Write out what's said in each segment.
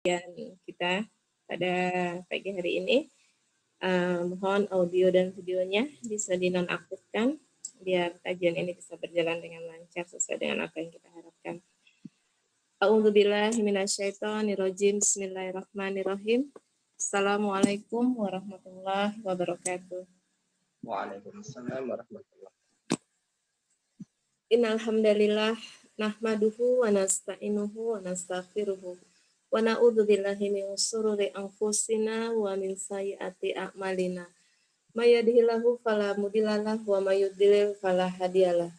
kita pada pagi hari ini. Mohon audio dan videonya bisa dinonaktifkan biar kajian ini bisa berjalan dengan lancar sesuai dengan apa yang kita harapkan. A'udzubillahi minasyaitonirrajim. Bismillahirrahmanirrahim. Assalamualaikum warahmatullahi wabarakatuh. Waalaikumsalam warahmatullahi wabarakatuh. Innal hamdalillah nahmaduhu wa nasta'inuhu wa nastaghfiruhu wa na'udzu billahi min shururi anfusina wa min sayyiati a'malina. May yahdihillahu fala mudhillalah wa may yudlil fala hadiyalah.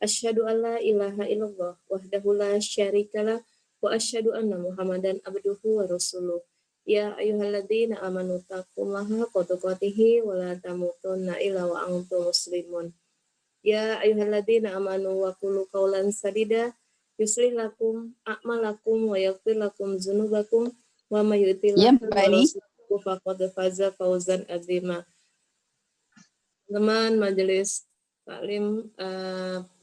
Asyhadu an la ilaha illallah wahdahu la syarikalah wa asyhadu anna Muhammadan abduhu wa rasuluh. Ya ayyuhalladzina amanu taqullaha haqqa tuqatih wa la tamutunna illa wa antum muslimun. Ya ayyuhalladzina amanu wa qulu qawlan sadida yuslih lakum a'malakum wa yaghfir lakum dzunubakum wa may yuti'illah wa rasulahu faqad faza fawzan azima. Teman majelis taklim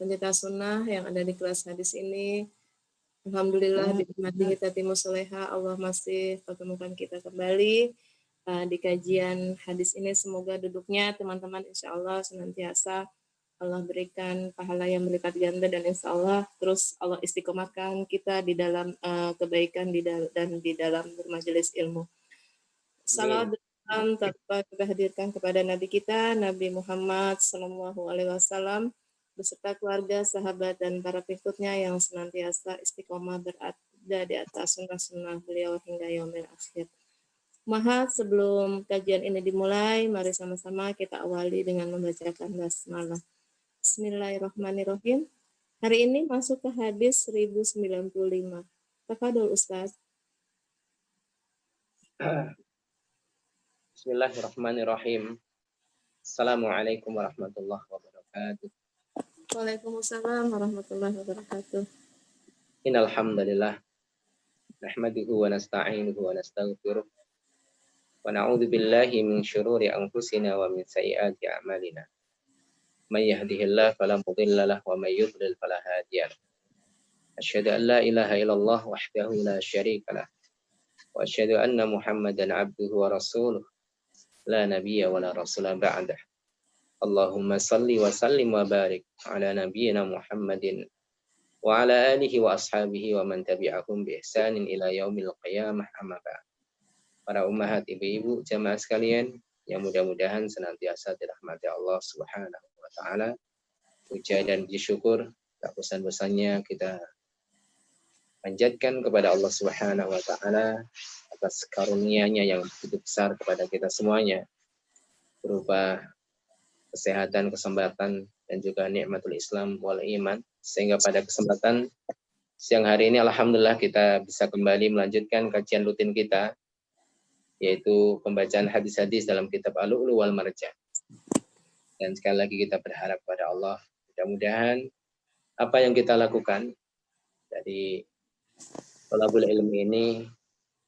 pencinta sunnah yang ada di kelas hadis ini, alhamdulillah dinikmati kita timus soleha, Allah masih pertemukan kita kembali di kajian hadis ini. Semoga duduknya teman-teman insya Allah senantiasa Allah berikan pahala yang berlipat ganda dan insya Allah terus Allah istiqomahkan kita di dalam kebaikan dan di dalam bermajelis ilmu. Salam tanpa kita hadirkan kepada Nabi kita, Nabi Muhammad Sallallahu Alaihi Wasallam beserta keluarga, sahabat dan para pengikutnya yang senantiasa istiqomah berada di atas sunnah-sunnah beliau hingga yaumil akhir. Maha, sebelum kajian ini dimulai, mari sama-sama kita awali dengan membacakan basmalah. Bismillahirrahmanirrahim. Hari ini masuk ke hadis 1095. Tafadhol Ustaz. Bismillahirrahmanirrahim. Assalamualaikum warahmatullahi wabarakatuh. Waalaikumsalam warahmatullahi wabarakatuh. Innal hamdalillah nahmaduhu wa nasta'inuhu wa nastaghfiruh wa na'udzu billahi min syururi anfusina wa min sayyiati a'malina. May yahdihillahu fala mudilla lahu wa may yudlil fala hadiya lahu. Asyhadu an la ilaha illallah wahdahu la syarika lahu wa asyhadu anna Muhammadan abduhu wa rasuluh la nabiyya wa la rasula ba'dah. Allahumma salli wa sallim wa barik ala nabiyyina Muhammadin wa ala alihi wa ashabihi wa man tabi'ahum bi ihsanin ila yaumil qiyamah amma ba'd. Para ummahat, ibu-ibu, jamaah sekalian yang mudah-mudahan senantiasa dirahmati Allah Subhanahu wa taala. Puja dan puji syukur tak bosan-bosannya kita panjatkan kepada Allah Subhanahu wa taala atas karunia-Nya yang begitu besar kepada kita semuanya berupa kesehatan, kesempatan dan juga nikmatul Islam wal iman, sehingga pada kesempatan siang hari ini alhamdulillah kita bisa kembali melanjutkan kajian rutin kita, yaitu pembacaan hadis-hadis dalam kitab Al-Lu'lu' wal Marjan. Dan sekali lagi kita berharap pada Allah, mudah-mudahan apa yang kita lakukan dari thalabul ilmi ini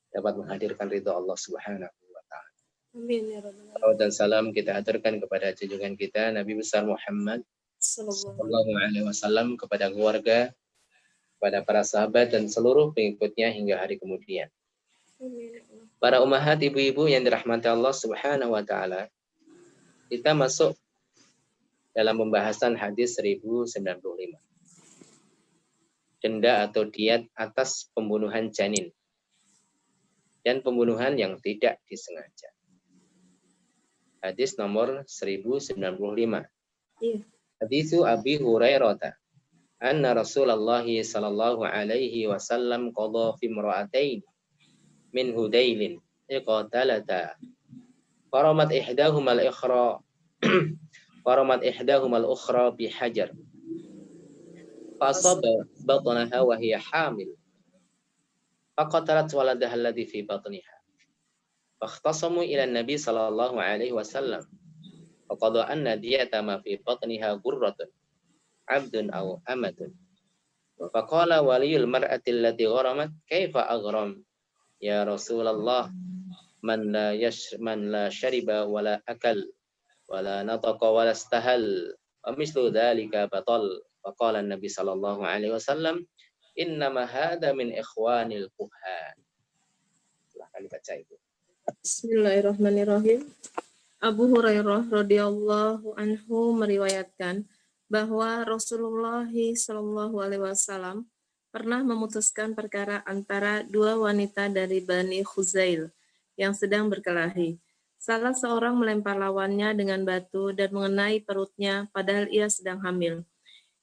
dapat menghadirkan ridha Allah Subhanahu wa taala. Amin ya rabbal alamin. Salawat dan salam kita aturkan kepada junjungan kita Nabi besar Muhammad sallallahu alaihi wasallam, kepada keluarga, kepada para sahabat dan seluruh pengikutnya hingga hari kemudian. Amin. Para ummahat, ibu-ibu yang dirahmati Allah Subhanahu wa taala, kita masuk dalam pembahasan hadis 1095. Denda atau diat atas pembunuhan janin dan pembunuhan yang tidak disengaja. Hadis nomor 1095. Iya. Hadis Abi Hurairah anna Rasulullah sallallahu alaihi wasallam qada fi imra'atain min Hudailin iqatalata faramat ihdahuma al-ukhra bi hajar fasaba batnaha wa hiya hamil faqatalat waladaha alladhi fi batniha fakhtasamu ila an-nabi sallallahu alaihi wasallam faqada anna diyata ma fi batniha gurratun abdun aw amatun faqala waliyul mar'ati allati gharamat kaifa aghram ya Rasulullah man la syariba wala akal wala nataqa wala istahal wa mislu dzalika batal. Faqala Nabi sallallahu alaihi wasallam innama hadza min ikhwanil kuhan. baca Ibu. Bismillahirrahmanirrahim. Abu Hurairah radhiyallahu anhu meriwayatkan bahwa Rasulullah Shallallahu alaihi wasallam pernah memutuskan perkara antara dua wanita dari Bani Khuzail yang sedang berkelahi. Salah seorang melempar lawannya dengan batu dan mengenai perutnya padahal ia sedang hamil,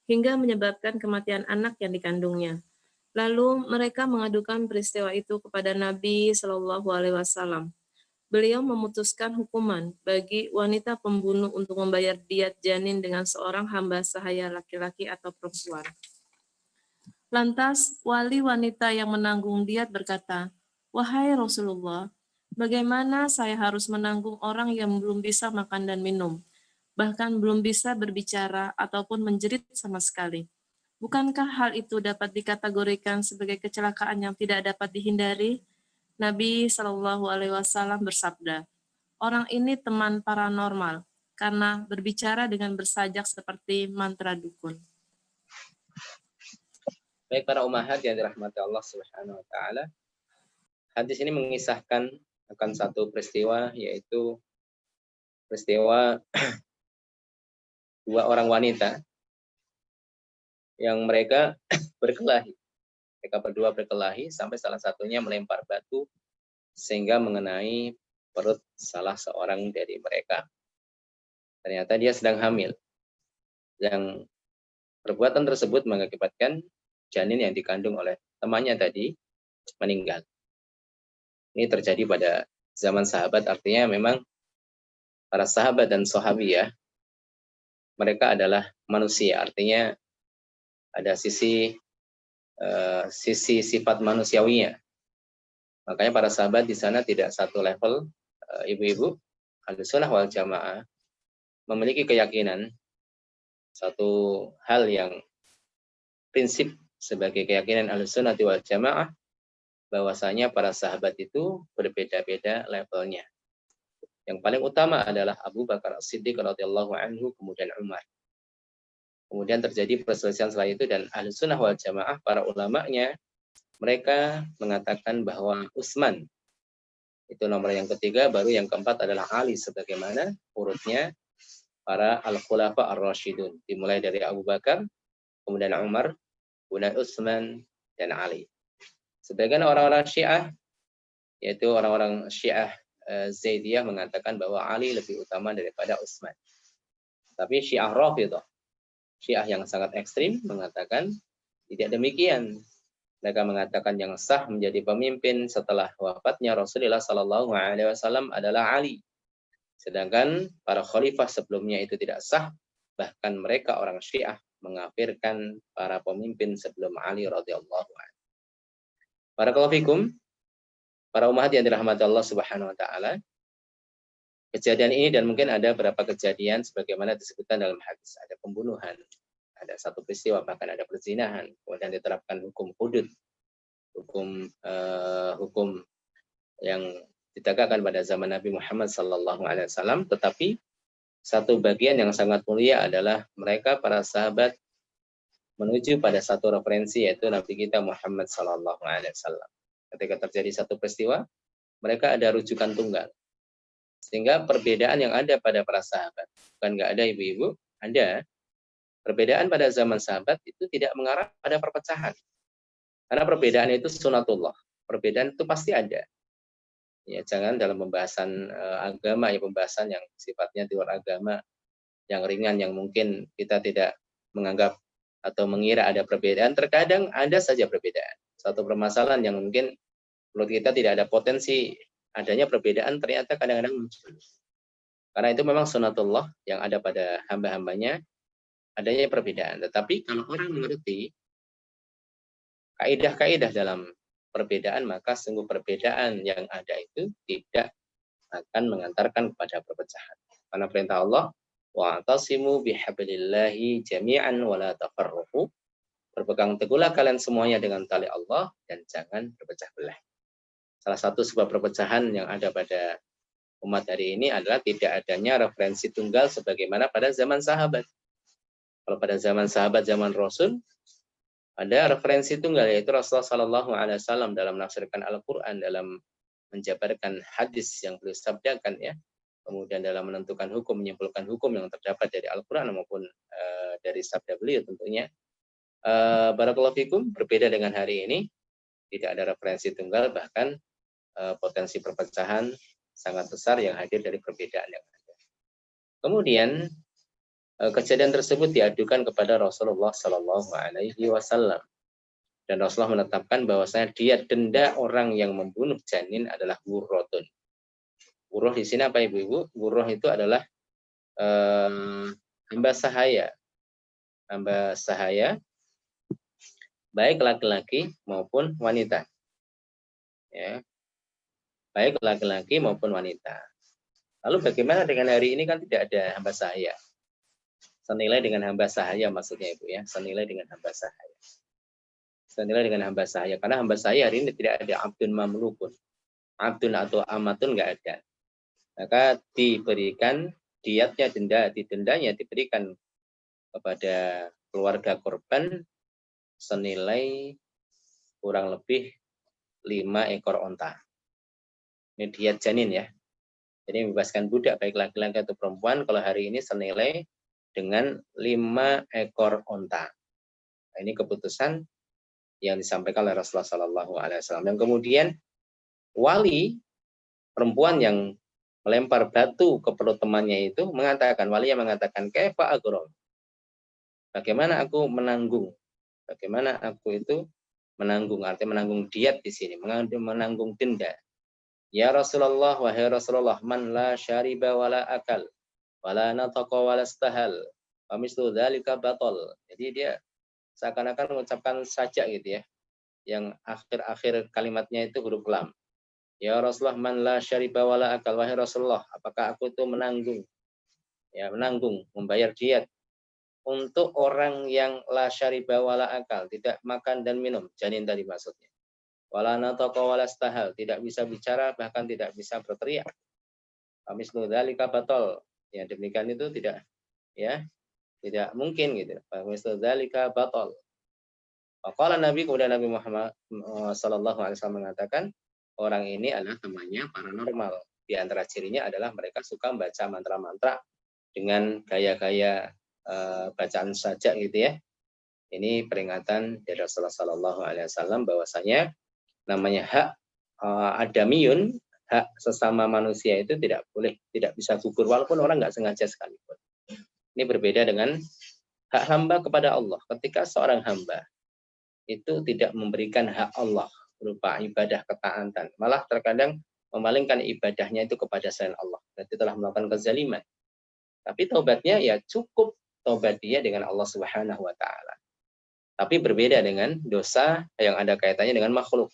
hingga menyebabkan kematian anak yang dikandungnya. Lalu mereka mengadukan peristiwa itu kepada Nabi Shallallahu alaihi wasallam. Beliau memutuskan hukuman bagi wanita pembunuh untuk membayar diat janin dengan seorang hamba sahaya laki-laki atau perempuan. Lantas wali wanita yang menanggung diat berkata, "Wahai Rasulullah, bagaimana saya harus menanggung orang yang belum bisa makan dan minum, bahkan belum bisa berbicara ataupun menjerit sama sekali? Bukankah hal itu dapat dikategorikan sebagai kecelakaan yang tidak dapat dihindari?" Nabi Shallallahu alaihi wasallam bersabda, "Orang ini teman paranormal karena berbicara dengan bersajak seperti mantra dukun." Baik para ummahat yang dirahmati Allah Subhanahu wa taala. Hadis ini mengisahkan akan satu peristiwa, yaitu peristiwa dua orang wanita yang mereka berkelahi. Mereka berdua berkelahi sampai salah satunya melempar batu sehingga mengenai perut salah seorang dari mereka. Ternyata dia sedang hamil. Yang perbuatan tersebut mengakibatkan janin yang dikandung oleh temannya tadi meninggal. Ini terjadi pada zaman sahabat, artinya memang para sahabat dan sahabiyah mereka adalah manusia, artinya ada sisi sifat manusiawinya. Makanya para sahabat di sana tidak satu level. Ibu-ibu Ahlussunnah wal Jamaah memiliki keyakinan satu hal yang prinsip sebagai keyakinan Ahlussunnah wal Jamaah, bahwasanya para sahabat itu berbeda-beda levelnya. Yang paling utama adalah Abu Bakar As-Siddiq radhiyallahu anhu, kemudian Umar. Kemudian terjadi perselisihan setelah itu, dan Ahlussunnah wal Jamaah para ulamanya mereka mengatakan bahwa Utsman itu nomor yang ketiga, baru yang keempat adalah Ali, sebagaimana urutnya para al-khulafa ar-rasyidun, dimulai dari Abu Bakar, kemudian Umar, kemudian Utsman, dan Ali. Sebagian orang-orang Syiah, yaitu orang-orang Syiah Zaidiyah, mengatakan bahwa Ali lebih utama daripada Utsman. Tapi Syiah Rafidhah, Syiah yang sangat ekstrim, mengatakan tidak demikian. Mereka mengatakan yang sah menjadi pemimpin setelah wafatnya Rasulullah Sallallahu Alaihi Wasallam adalah Ali. Sedangkan para khalifah sebelumnya itu tidak sah. Bahkan mereka orang Syiah mengkafirkan para pemimpin sebelum Ali radhiyallahu anhu. Barakallahu fikum, para umat yang dirahmati Allah Subhanahu Wa Taala. Kejadian ini dan mungkin ada beberapa kejadian sebagaimana disebutkan dalam hadis. Ada pembunuhan, ada satu peristiwa, bahkan ada perzinahan, kemudian diterapkan hukum hudud, hukum yang ditegakkan pada zaman Nabi Muhammad SAW. Tetapi satu bagian yang sangat mulia adalah mereka para sahabat menuju pada satu referensi, yaitu Nabi kita Muhammad SAW. Ketika terjadi satu peristiwa, mereka ada rujukan tunggal. Sehingga perbedaan yang ada pada para sahabat, bukan nggak ada ibu-ibu, ada perbedaan pada zaman sahabat itu tidak mengarah pada perpecahan. Karena perbedaan itu sunatullah. Perbedaan itu pasti ada. Ya, jangan dalam pembahasan agama, ya pembahasan yang sifatnya di luar agama, yang ringan, yang mungkin kita tidak menganggap atau mengira ada perbedaan. Terkadang ada saja perbedaan. Satu permasalahan yang mungkin menurut kita tidak ada potensi adanya perbedaan, ternyata kadang-kadang muncul. Karena itu memang sunatullah yang ada pada hamba-hambanya, adanya perbedaan. Tetapi kalau orang mengerti kaidah-kaidah dalam perbedaan, maka sungguh perbedaan yang ada itu tidak akan mengantarkan kepada perpecahan. Karena perintah Allah, wa'tasimu bihablillahi jami'an wa la tafarraqu. Berpegang teguhlah kalian semuanya dengan tali Allah dan jangan berpecah belah. Salah satu sebab perpecahan yang ada pada umat hari ini adalah tidak adanya referensi tunggal sebagaimana pada zaman sahabat. Kalau pada zaman sahabat, zaman Rasul, ada referensi tunggal, yaitu Rasulullah Sallallahu Alaihi Wasallam dalam menafsirkan Al-Quran, dalam menjabarkan hadis yang beliau sabdakan ya, kemudian dalam menentukan hukum, menyimpulkan hukum yang terdapat dari Al-Quran maupun dari sabda beliau tentunya. Barakallahu fikum, berbeda dengan hari ini, tidak ada referensi tunggal, bahkan potensi perpecahan sangat besar yang hadir dari perbedaan yang ada. Kemudian kejadian tersebut diadukan kepada Rasulullah Shallallahu Alaihi Wasallam dan Rasulullah menetapkan bahwasanya dia denda orang yang membunuh janin adalah wurrotun. Wurroh di sini apa ibu-ibu? Wurroh itu adalah hamba sahaya, baik laki-laki maupun wanita. Ya, baik laki-laki maupun wanita. Lalu bagaimana dengan hari ini kan tidak ada hamba sahaya. Senilai dengan hamba sahaya maksudnya Ibu ya, senilai dengan hamba sahaya. Senilai dengan hamba sahaya, karena hamba sahaya hari ini tidak ada abdun mamlukun. Abdun atau amatun nggak ada. Maka diberikan diatnya, dendanya diberikan kepada keluarga korban senilai kurang lebih 5 ekor onta. Ini diat janin ya. Jadi membebaskan budak baik laki-laki atau perempuan kalau hari ini senilai dengan 5 ekor onta. Nah, ini keputusan yang disampaikan oleh Rasulullah SAW. Dan kemudian wali perempuan yang melempar batu ke perut temannya itu mengatakan, walinya mengatakan, kaifa agrom? Bagaimana aku menanggung? Bagaimana aku itu menanggung? Artinya menanggung diat di sini, menanggung denda. Ya Rasulullah, wahai Rasulullah, man la syariba wala akal, wala nataqa wala stahal, wa mislu dzalika batal. Jadi dia seakan-akan mengucapkan sajak gitu ya, yang akhir-akhir kalimatnya itu huruf lam. Ya Rasulullah, man la syariba wala akal, wahai Rasulullah, apakah aku itu menanggung, ya menanggung, membayar diat untuk orang yang la syariba wala akal, tidak makan dan minum, janin tadi maksudnya. Wala nataqa wala stahal, tidak bisa bicara bahkan tidak bisa berteriak. Mislu dzalika batal. Ya demikian itu tidak tidak mungkin gitu. Mislu dzalika batal. Faqala Nabi, kemudian Nabi Muhammad sallallahu alaihi wasallam mengatakan orang ini adalah temannya paranormal. Di antara cirinya adalah mereka suka membaca mantra-mantra dengan gaya-gaya bacaan saja gitu ya. Ini peringatan dari Rasulullah sallallahu alaihi wasallam bahwasanya namanya hak adamiyun, hak sesama manusia itu tidak boleh, tidak bisa gugur walaupun orang nggak sengaja sekalipun. Ini berbeda dengan hak hamba kepada Allah. Ketika seorang hamba itu tidak memberikan hak Allah berupa ibadah ketaatan, malah terkadang memalingkan ibadahnya itu kepada selain Allah. Berarti telah melakukan kezaliman. Tapi taubatnya ya cukup taubat dia dengan Allah Subhanahu wa taala. Tapi berbeda dengan dosa yang ada kaitannya dengan makhluk.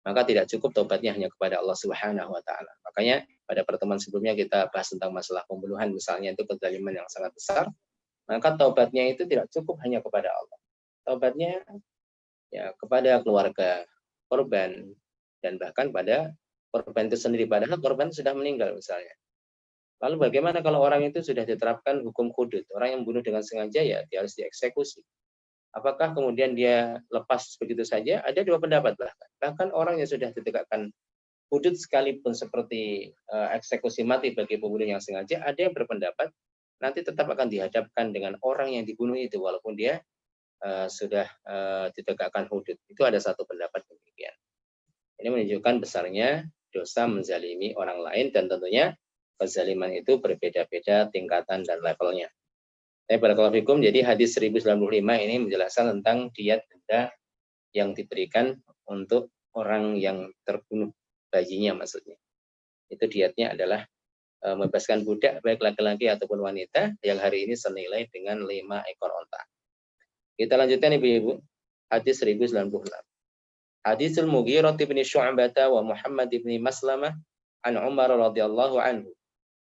Maka tidak cukup taubatnya hanya kepada Allah Subhanahu wa taala. Makanya pada pertemuan sebelumnya kita bahas tentang masalah pembunuhan misalnya, itu kezaliman yang sangat besar. Maka taubatnya itu tidak cukup hanya kepada Allah. Taubatnya ya kepada keluarga korban dan bahkan pada korban itu sendiri, padahal korban sudah meninggal misalnya. Lalu bagaimana kalau orang itu sudah diterapkan hukum hudud? Orang yang bunuh dengan sengaja ya dia harus dieksekusi. Apakah kemudian dia lepas begitu saja? Ada dua pendapat bahkan. Bahkan orang yang sudah ditegakkan hudud sekalipun seperti eksekusi mati bagi pembunuh yang sengaja, ada yang berpendapat nanti tetap akan dihadapkan dengan orang yang dibunuh itu walaupun dia sudah ditegakkan hudud. Itu ada satu pendapat demikian. Ini menunjukkan besarnya dosa menzalimi orang lain dan tentunya kezaliman itu berbeda-beda tingkatan dan levelnya. Barakallahu fikum. Jadi hadis 1095 ini menjelaskan tentang diat denda yang diberikan untuk orang yang terbunuh bayinya maksudnya. Itu diatnya adalah membebaskan budak baik laki-laki ataupun wanita yang hari ini senilai dengan 5 ekor onta. Kita lanjutkan ibu-ibu. Hadis 1096. Hadisul Mughirah bin Syu'bah wa Muhammad bin Maslamah an Umar radhiyallahu anhu.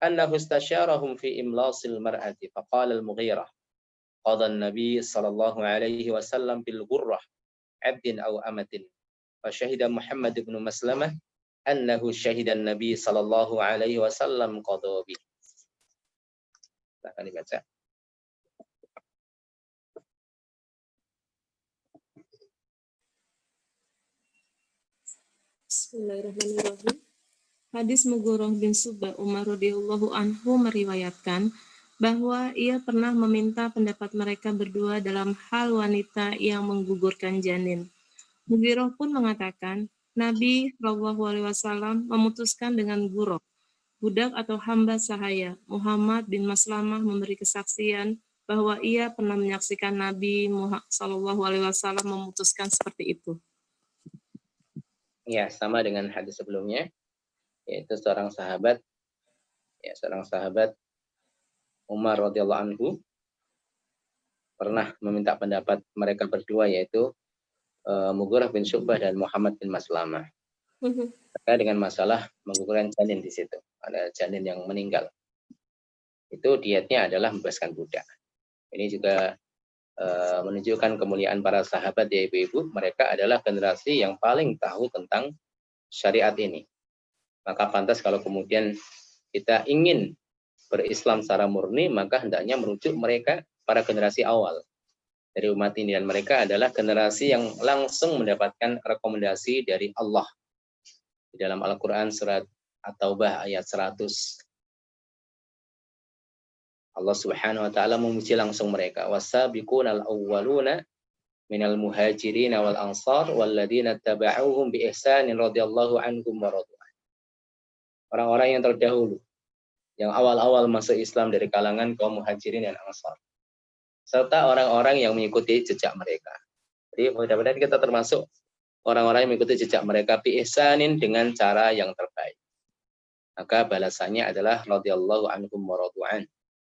أنه استشارهم في إملاص المرأة فقال المغيرة قضى النبي صلى الله عليه وسلم بالغرة عبد أو أمة فشهد محمد بن مسلمة أنه شهد النبي صلى الله عليه وسلم قضى به. Akan dibaca. Bismillahirrahmanirrahim. Hadis Mughirah bin Syu'bah Umar radhiyallahu anhu meriwayatkan bahwa ia pernah meminta pendapat mereka berdua dalam hal wanita yang menggugurkan janin. Mughirah pun mengatakan, Nabi Shallallahu Alaihi Wasallam memutuskan dengan Gurah, budak atau hamba sahaya. Muhammad bin Maslamah memberi kesaksian bahwa ia pernah menyaksikan Nabi Shallallahu Alaihi Wasallam memutuskan seperti itu. Ya, sama dengan hadis sebelumnya, yaitu seorang sahabat Umar radhiyallahu anhu pernah meminta pendapat mereka berdua, yaitu Mughirah bin Syu'bah dan Muhammad bin Maslamah terkait dengan masalah menggugurkan janin. Di situ ada janin yang meninggal, itu dietnya adalah membebaskan budak. Ini juga menunjukkan kemuliaan para sahabat ya ibu-ibu. Mereka adalah generasi yang paling tahu tentang syariat ini. Maka pantas kalau kemudian kita ingin berislam secara murni, maka hendaknya merujuk mereka para generasi awal dari umat ini. Dan mereka adalah generasi yang langsung mendapatkan rekomendasi dari Allah. Di dalam Al-Quran surat At-Taubah ayat 100, Allah Subhanahu wa taala memuji langsung mereka. Wasabiqunal awwaluna minal muhajirin wal ansar walladzina tabauhum bi ihsanin radhiyallahu anhum wa radu. Orang-orang yang terdahulu, yang awal-awal masuk Islam dari kalangan kaum muhajirin dan ansar, serta orang-orang yang mengikuti jejak mereka. Jadi mudah-mudahan kita termasuk orang-orang yang mengikuti jejak mereka bi ihsanin, dengan cara yang terbaik. Maka balasannya adalah radhiyallahu anhum wa radu an.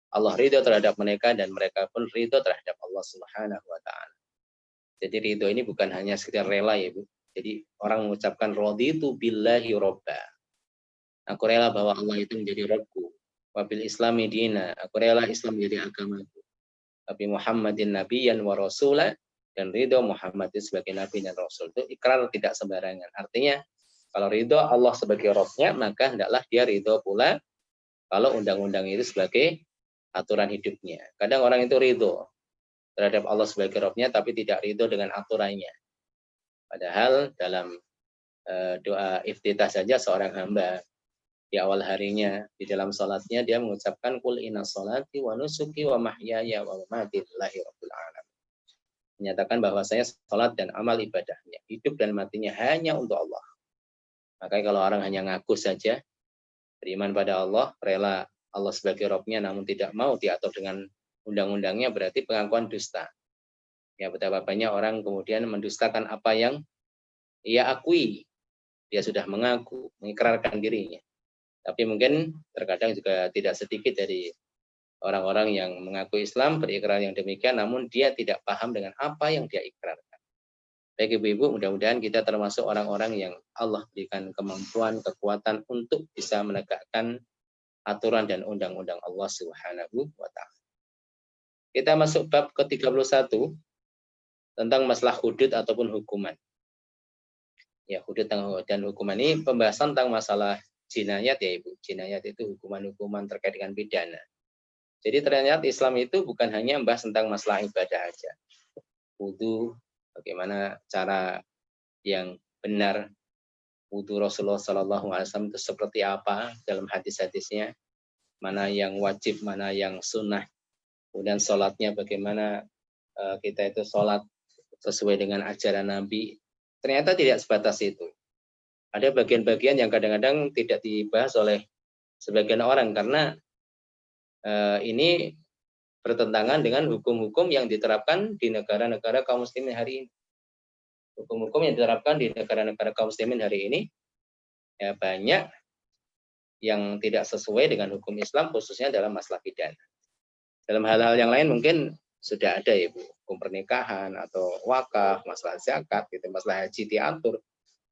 Allah ridho terhadap mereka dan mereka pun ridho terhadap Allah Subhanahu wa taala. Jadi ridho ini bukan hanya sekedar rela ya Bu. Jadi orang mengucapkan raditu billahi robba. Aku rela bahwa Allah itu menjadi Rabbku. Wabil islami dina. Aku rela Islam menjadi agamaku. Tapi Muhammadin nabiyyan wa rasula, dan ridho Muhammad itu sebagai nabi dan rasul. Itu ikrar tidak sembarangan. Artinya kalau ridho Allah sebagai Rabbnya, maka hendaklah dia ridho pula kalau undang-undang itu sebagai aturan hidupnya. Kadang orang itu ridho terhadap Allah sebagai Rabbnya, tapi tidak ridho dengan aturannya. Padahal dalam doa iftitah saja seorang hamba di awal harinya, di dalam salatnya dia mengucapkan qul inna sholati wa nusuki wa mahyaya wa mamati lillahi rabbil alamin. Menyatakan bahwasanya salat dan amal ibadahnya, hidup dan matinya hanya untuk Allah. Makanya kalau orang hanya ngaku saja beriman pada Allah, rela Allah sebagai Rabbnya, namun tidak mau diatur dengan undang-undangnya, berarti pengakuan dusta. Ya, betapa banyak orang kemudian mendustakan apa yang ia akui. Dia sudah mengaku, mengikrarkan dirinya. Tapi mungkin terkadang juga tidak sedikit dari orang-orang yang mengaku Islam, berikrar yang demikian, namun dia tidak paham dengan apa yang dia ikrarkan. Baik ibu-ibu, mudah-mudahan kita termasuk orang-orang yang Allah berikan kemampuan, kekuatan untuk bisa menegakkan aturan dan undang-undang Allah Subhanahu wa taala. Kita masuk bab ke-31 tentang masalah hudud ataupun hukuman. Ya, hudud dan hukuman ini pembahasan tentang masalah jinayat ya Ibu. Jinayat itu hukuman-hukuman terkait dengan pidana. Jadi ternyata Islam itu bukan hanya membahas tentang masalah ibadah aja. Wudu, bagaimana cara yang benar wudu Rasulullah SAW itu seperti apa dalam hadis-hadisnya, mana yang wajib, mana yang sunnah, kemudian sholatnya bagaimana kita itu sholat sesuai dengan ajaran Nabi. Ternyata tidak sebatas itu. Ada bagian-bagian yang kadang-kadang tidak dibahas oleh sebagian orang karena ini bertentangan dengan hukum-hukum yang diterapkan di negara-negara kaum muslimin hari ini. Hukum-hukum yang diterapkan di negara-negara kaum muslimin hari ini ya banyak yang tidak sesuai dengan hukum Islam, khususnya dalam masalah pidana. Dalam hal-hal yang lain mungkin sudah ada ya Bu, hukum pernikahan atau wakaf, masalah zakat, gitu, masalah haji diatur.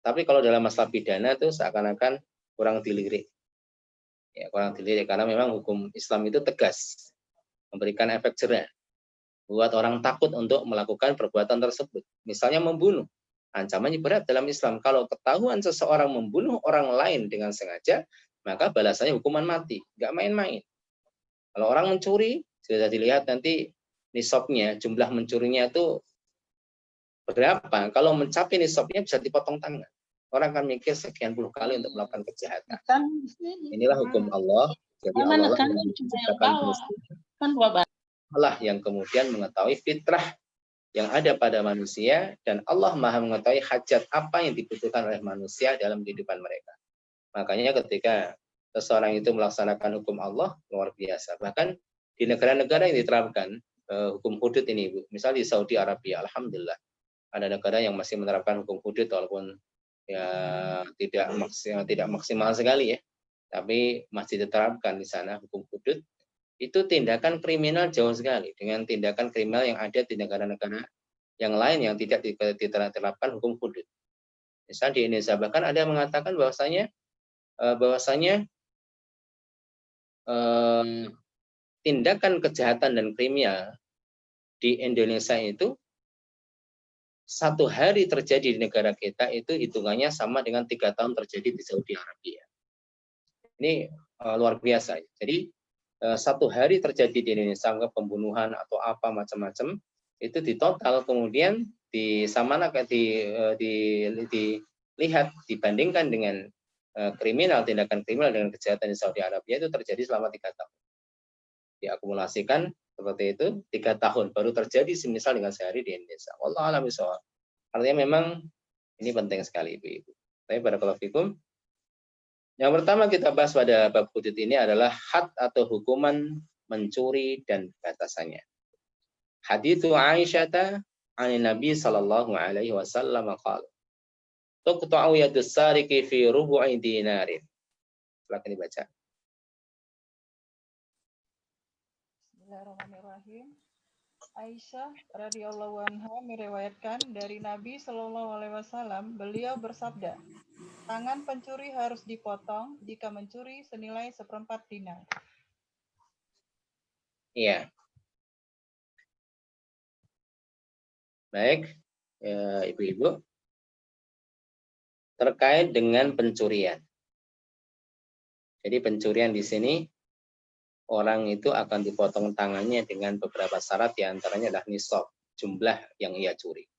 Tapi kalau dalam masalah pidana itu seakan-akan kurang dilirik. Ya, kurang dilirik karena memang hukum Islam itu tegas, memberikan efek jerah, buat orang takut untuk melakukan perbuatan tersebut. Misalnya membunuh. Ancamannya berat dalam Islam. Kalau ketahuan seseorang membunuh orang lain dengan sengaja, maka balasannya hukuman mati. Nggak main-main. Kalau orang mencuri, sudah dilihat nanti nisabnya, jumlah mencurinya itu berapa. Kalau mencapai nisabnya bisa dipotong tangan. orang akan mikir sekian puluh kali untuk melakukan kejahatan. Inilah hukum Allah. Jadi Allah lah yang menciptakan manusia. Allah yang kemudian mengetahui fitrah yang ada pada manusia, dan Allah Maha mengetahui hajat apa yang dibutuhkan oleh manusia dalam kehidupan mereka. Makanya ketika seseorang itu melaksanakan hukum Allah, luar biasa. Bahkan di negara-negara yang diterapkan hukum hudud ini, Bu. Misal di Saudi Arabia, alhamdulillah ada negara yang masih menerapkan hukum hudud walaupun ya tidak maksimal sekali ya, tapi masih diterapkan di sana hukum hudud. Itu tindakan kriminal jauh sekali dengan tindakan kriminal yang ada di negara-negara yang lain yang tidak diterapkan hukum hudud. Misal di Indonesia, bahkan ada yang mengatakan bahwasanya tindakan kejahatan dan kriminal di Indonesia itu satu hari terjadi di negara kita itu hitungannya sama dengan 3 tahun terjadi di Saudi Arabia. Ini luar biasa. Jadi satu hari terjadi di Indonesia, anggap pembunuhan atau apa macam-macam, itu di total kemudian dilihat dibandingkan dengan tindakan kriminal dengan kejahatan di Saudi Arabia itu terjadi selama 3 tahun. Diakumulasikan seperti itu 3 tahun baru terjadi semisal dengan sehari di Indonesia. Wallahu a'lam bishawab. Artinya memang ini penting sekali Ibu-ibu. Tapi barakallahu fikum. Yang pertama kita bahas pada bab hudud ini adalah had atau hukuman mencuri dan batasannya. Haditsu Aisyah an Nabi sallallahu alaihi wasallam qala tuqta'u yadus sariqi fi rubu'i dinarin. Silakan dibaca. Bismillahirrahmanirrahim. Aisyah radhiyallahu anha meriwayatkan dari Nabi Shallallahu alaihi wasallam, beliau bersabda, tangan pencuri harus dipotong jika mencuri senilai 1/4 dinar. Iya. Baik, Ibu-ibu. Terkait dengan pencurian. Jadi pencurian di sini orang itu akan dipotong tangannya dengan beberapa syarat, diantaranya adalah nisab, jumlah yang ia curi.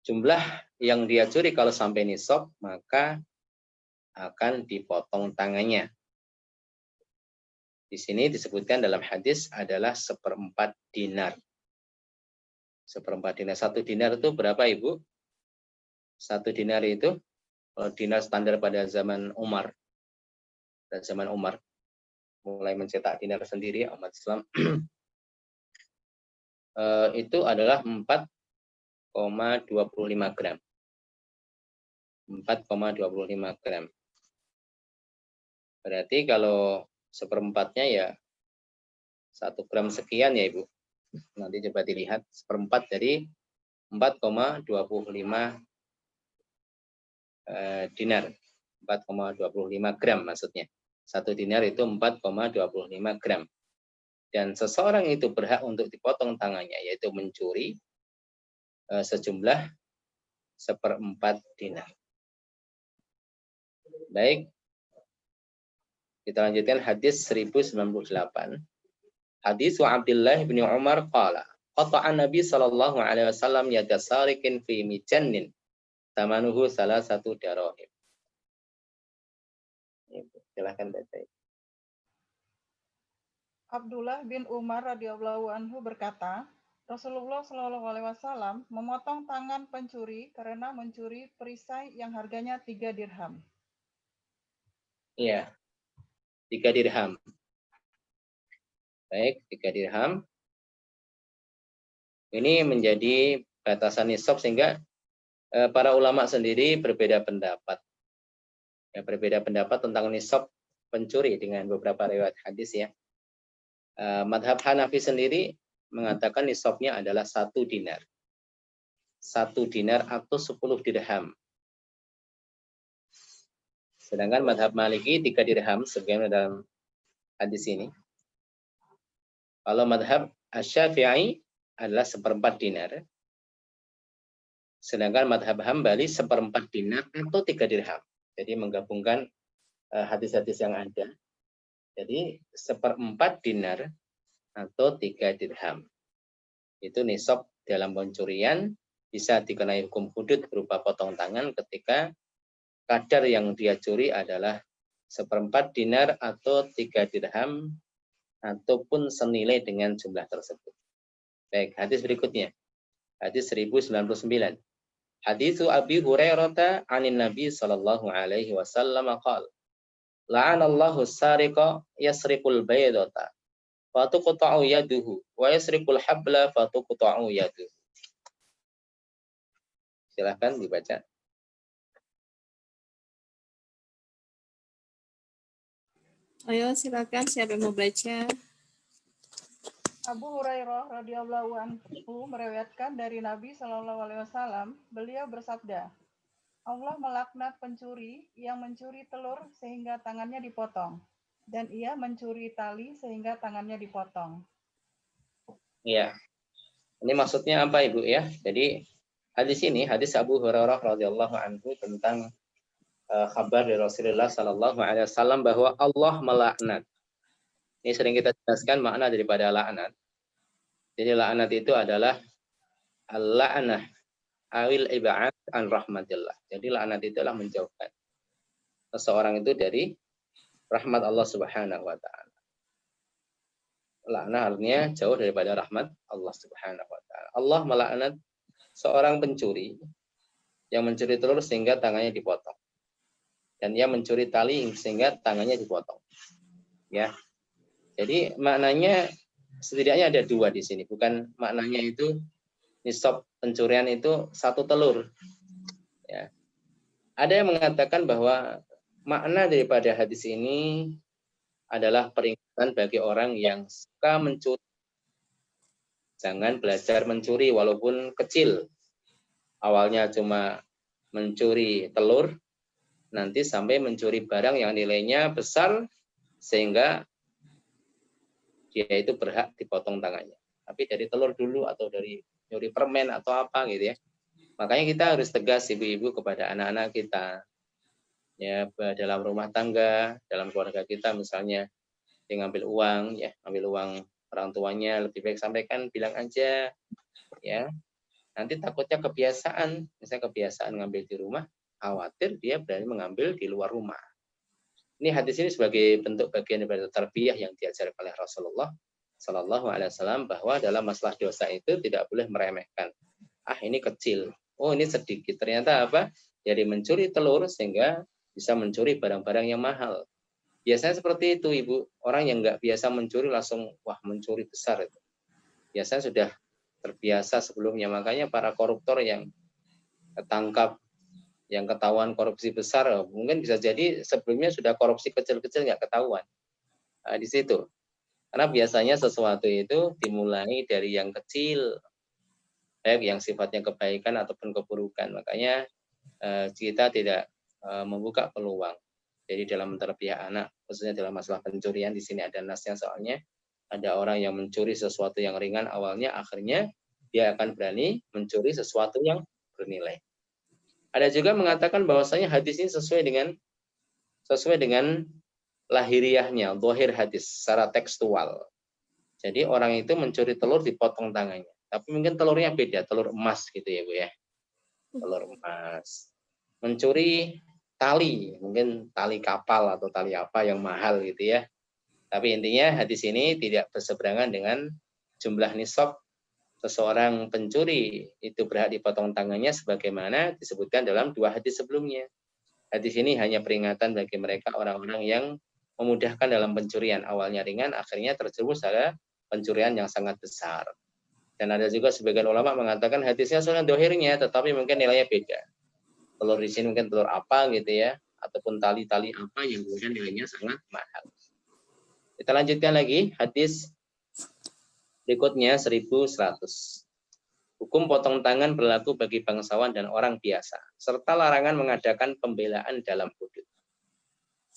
Jumlah yang dia curi kalau sampai nisab, maka akan dipotong tangannya. Di sini disebutkan dalam hadis adalah 1/4 dinar. 1/4 dinar. 1 dinar itu berapa Ibu? 1 dinar itu, kalau dinar standar pada zaman Umar, dan zaman Umar, mulai mencetak dinar sendiri umat Islam, itu adalah 4,25 gram. 4,25 gram. Berarti kalau 1/4-nya ya 1 gram sekian ya Ibu. Nanti coba dilihat 1/4 dari 4,25 dinar. 4,25 gram maksudnya. 1 dinar itu 4,25 gram. Dan seseorang itu berhak untuk dipotong tangannya, yaitu mencuri sejumlah 1/4 dinar. Baik, kita lanjutkan hadis 1098. Hadis Abdullah bin Umar qala qata'a Nabi sallallahu alaihi wasallam yada sariqin fi mijannin tamanuhu salah satu darahim. Silakan baca. Abdullah bin Umar radhiyallahu anhu berkata, Rasulullah Shallallahu alaihi wasallam memotong tangan pencuri karena mencuri perisai yang harganya 3 dirham. Iya. 3 dirham. Baik, 3 dirham. Ini menjadi batasan nisab sehingga para ulama sendiri berbeda pendapat. Ya, berbeda pendapat tentang nisab pencuri dengan beberapa riwayat hadis ya. Madhab Hanafi sendiri mengatakan nisabnya adalah 1 dinar. 1 dinar atau 10 dirham. Sedangkan madhab Maliki 3 dirham sebagaimana dalam hadis ini. Kalau madhab Asy-Syafi'i adalah 1/4 dinar. Sedangkan madhab Hambali 1/4 dinar atau 3 dirham. Jadi menggabungkan hadis-hadis yang ada. Jadi 1/4 dinar atau 3 dirham. Itu nisab dalam pencurian, bisa dikenai hukum hudud berupa potong tangan ketika kadar yang dia curi adalah 1/4 dinar atau 3 dirham ataupun senilai dengan jumlah tersebut. Baik, hadis berikutnya. Hadis 1099. Hadis Abi Hurairah 'anin Nabi sallallahu alaihi wasallam qala la'anallahu as-sariqa yasriqul baydata fatuqta'u yaduhu wa yasriqul habla fatuqta'u yaduhu. Silakan dibaca. Ayo silakan siapa yang mau baca. Abu Hurairah radhiyallahu anhu meriwayatkan dari Nabi Shallallahu alaihi wasallam, beliau bersabda, Allah melaknat pencuri yang mencuri telur sehingga tangannya dipotong, dan ia mencuri tali sehingga tangannya dipotong. Iya. Ini maksudnya apa Ibu ya? Jadi hadis ini hadis Abu Hurairah radhiyallahu anhu tentang kabar dari Rasulullah sallallahu alaihi wasallam bahwa Allah melaknat. Ini sering kita jelaskan makna daripada laknat. Jadi laknat itu adalah al-la'nah awil ib'ad an rahmatillah. Jadi laknat itu adalah menjauhkan seseorang itu dari rahmat Allah Subhanahu wa taala. Laknat artinya jauh daripada rahmat Allah Subhanahu wa taala. Allah melaknat seorang pencuri yang mencuri telur sehingga tangannya dipotong. Dan ia mencuri tali sehingga tangannya dipotong. Ya. Jadi maknanya setidaknya ada 2 di sini. Bukan maknanya itu nisab pencurian itu 1 telur. Ya. Ada yang mengatakan bahwa makna daripada hadis ini adalah peringatan bagi orang yang suka mencuri. Jangan belajar mencuri walaupun kecil. Awalnya cuma mencuri telur, nanti sampai mencuri barang yang nilainya besar sehingga dia itu berhak dipotong tangannya. Tapi dari telur dulu atau dari nyuri permen atau apa gitu ya. Makanya kita harus tegas ibu-ibu kepada anak-anak kita. Ya, dalam rumah tangga, dalam keluarga kita misalnya dia ngambil uang, ya, ngambil uang orang tuanya, lebih baik sampaikan, bilang aja ya. Nanti takutnya kebiasaan, misalnya kebiasaan ngambil di rumah, khawatir dia berani mengambil di luar rumah. Ini hadis ini sebagai bentuk bagian daripada tarbiyah yang diajarkan oleh Rasulullah Sallallahu Alaihi Wasallam bahwa dalam masalah dosa itu tidak boleh meremehkan. Ah ini kecil, oh ini sedikit. Ternyata apa? Jadi mencuri telur sehingga bisa mencuri barang-barang yang mahal. Biasanya seperti itu Ibu. Orang yang nggak biasa mencuri langsung wah mencuri besar itu. Biasanya sudah terbiasa sebelumnya. Makanya para koruptor yang ketangkap yang ketahuan korupsi besar, mungkin bisa jadi sebelumnya sudah korupsi kecil-kecil nggak ketahuan. Nah, di situ. Karena biasanya sesuatu itu dimulai dari yang kecil, baik yang sifatnya kebaikan ataupun keburukan. Makanya kita tidak membuka peluang. Jadi dalam mentarbiyah anak, khususnya dalam masalah pencurian, di sini ada nasnya soalnya, ada orang yang mencuri sesuatu yang ringan awalnya, akhirnya dia akan berani mencuri sesuatu yang bernilai. Ada juga mengatakan bahwasanya hadis ini sesuai dengan lahiriahnya, zahir hadis secara tekstual. Jadi orang itu mencuri telur dipotong tangannya. Tapi mungkin telurnya beda, telur emas gitu ya Bu ya. Telur emas. Mencuri tali, mungkin tali kapal atau tali apa yang mahal gitu ya. Tapi intinya hadis ini tidak berseberangan dengan jumlah nisab seseorang pencuri itu berhak dipotong tangannya sebagaimana disebutkan dalam 2 hadis sebelumnya. Hadis ini hanya peringatan bagi mereka orang-orang yang memudahkan dalam pencurian. Awalnya ringan, akhirnya terjerumus pada pencurian yang sangat besar. Dan ada juga sebagian ulama mengatakan hadisnya soal dohirnya, tetapi mungkin nilainya beda. Telur di sini mungkin telur apa gitu ya, ataupun tali-tali apa yang kemudian nilainya sangat mahal. Kita lanjutkan lagi hadis berikutnya 1100. Hukum potong tangan berlaku bagi bangsawan dan orang biasa, serta larangan mengadakan pembelaan dalam hudud.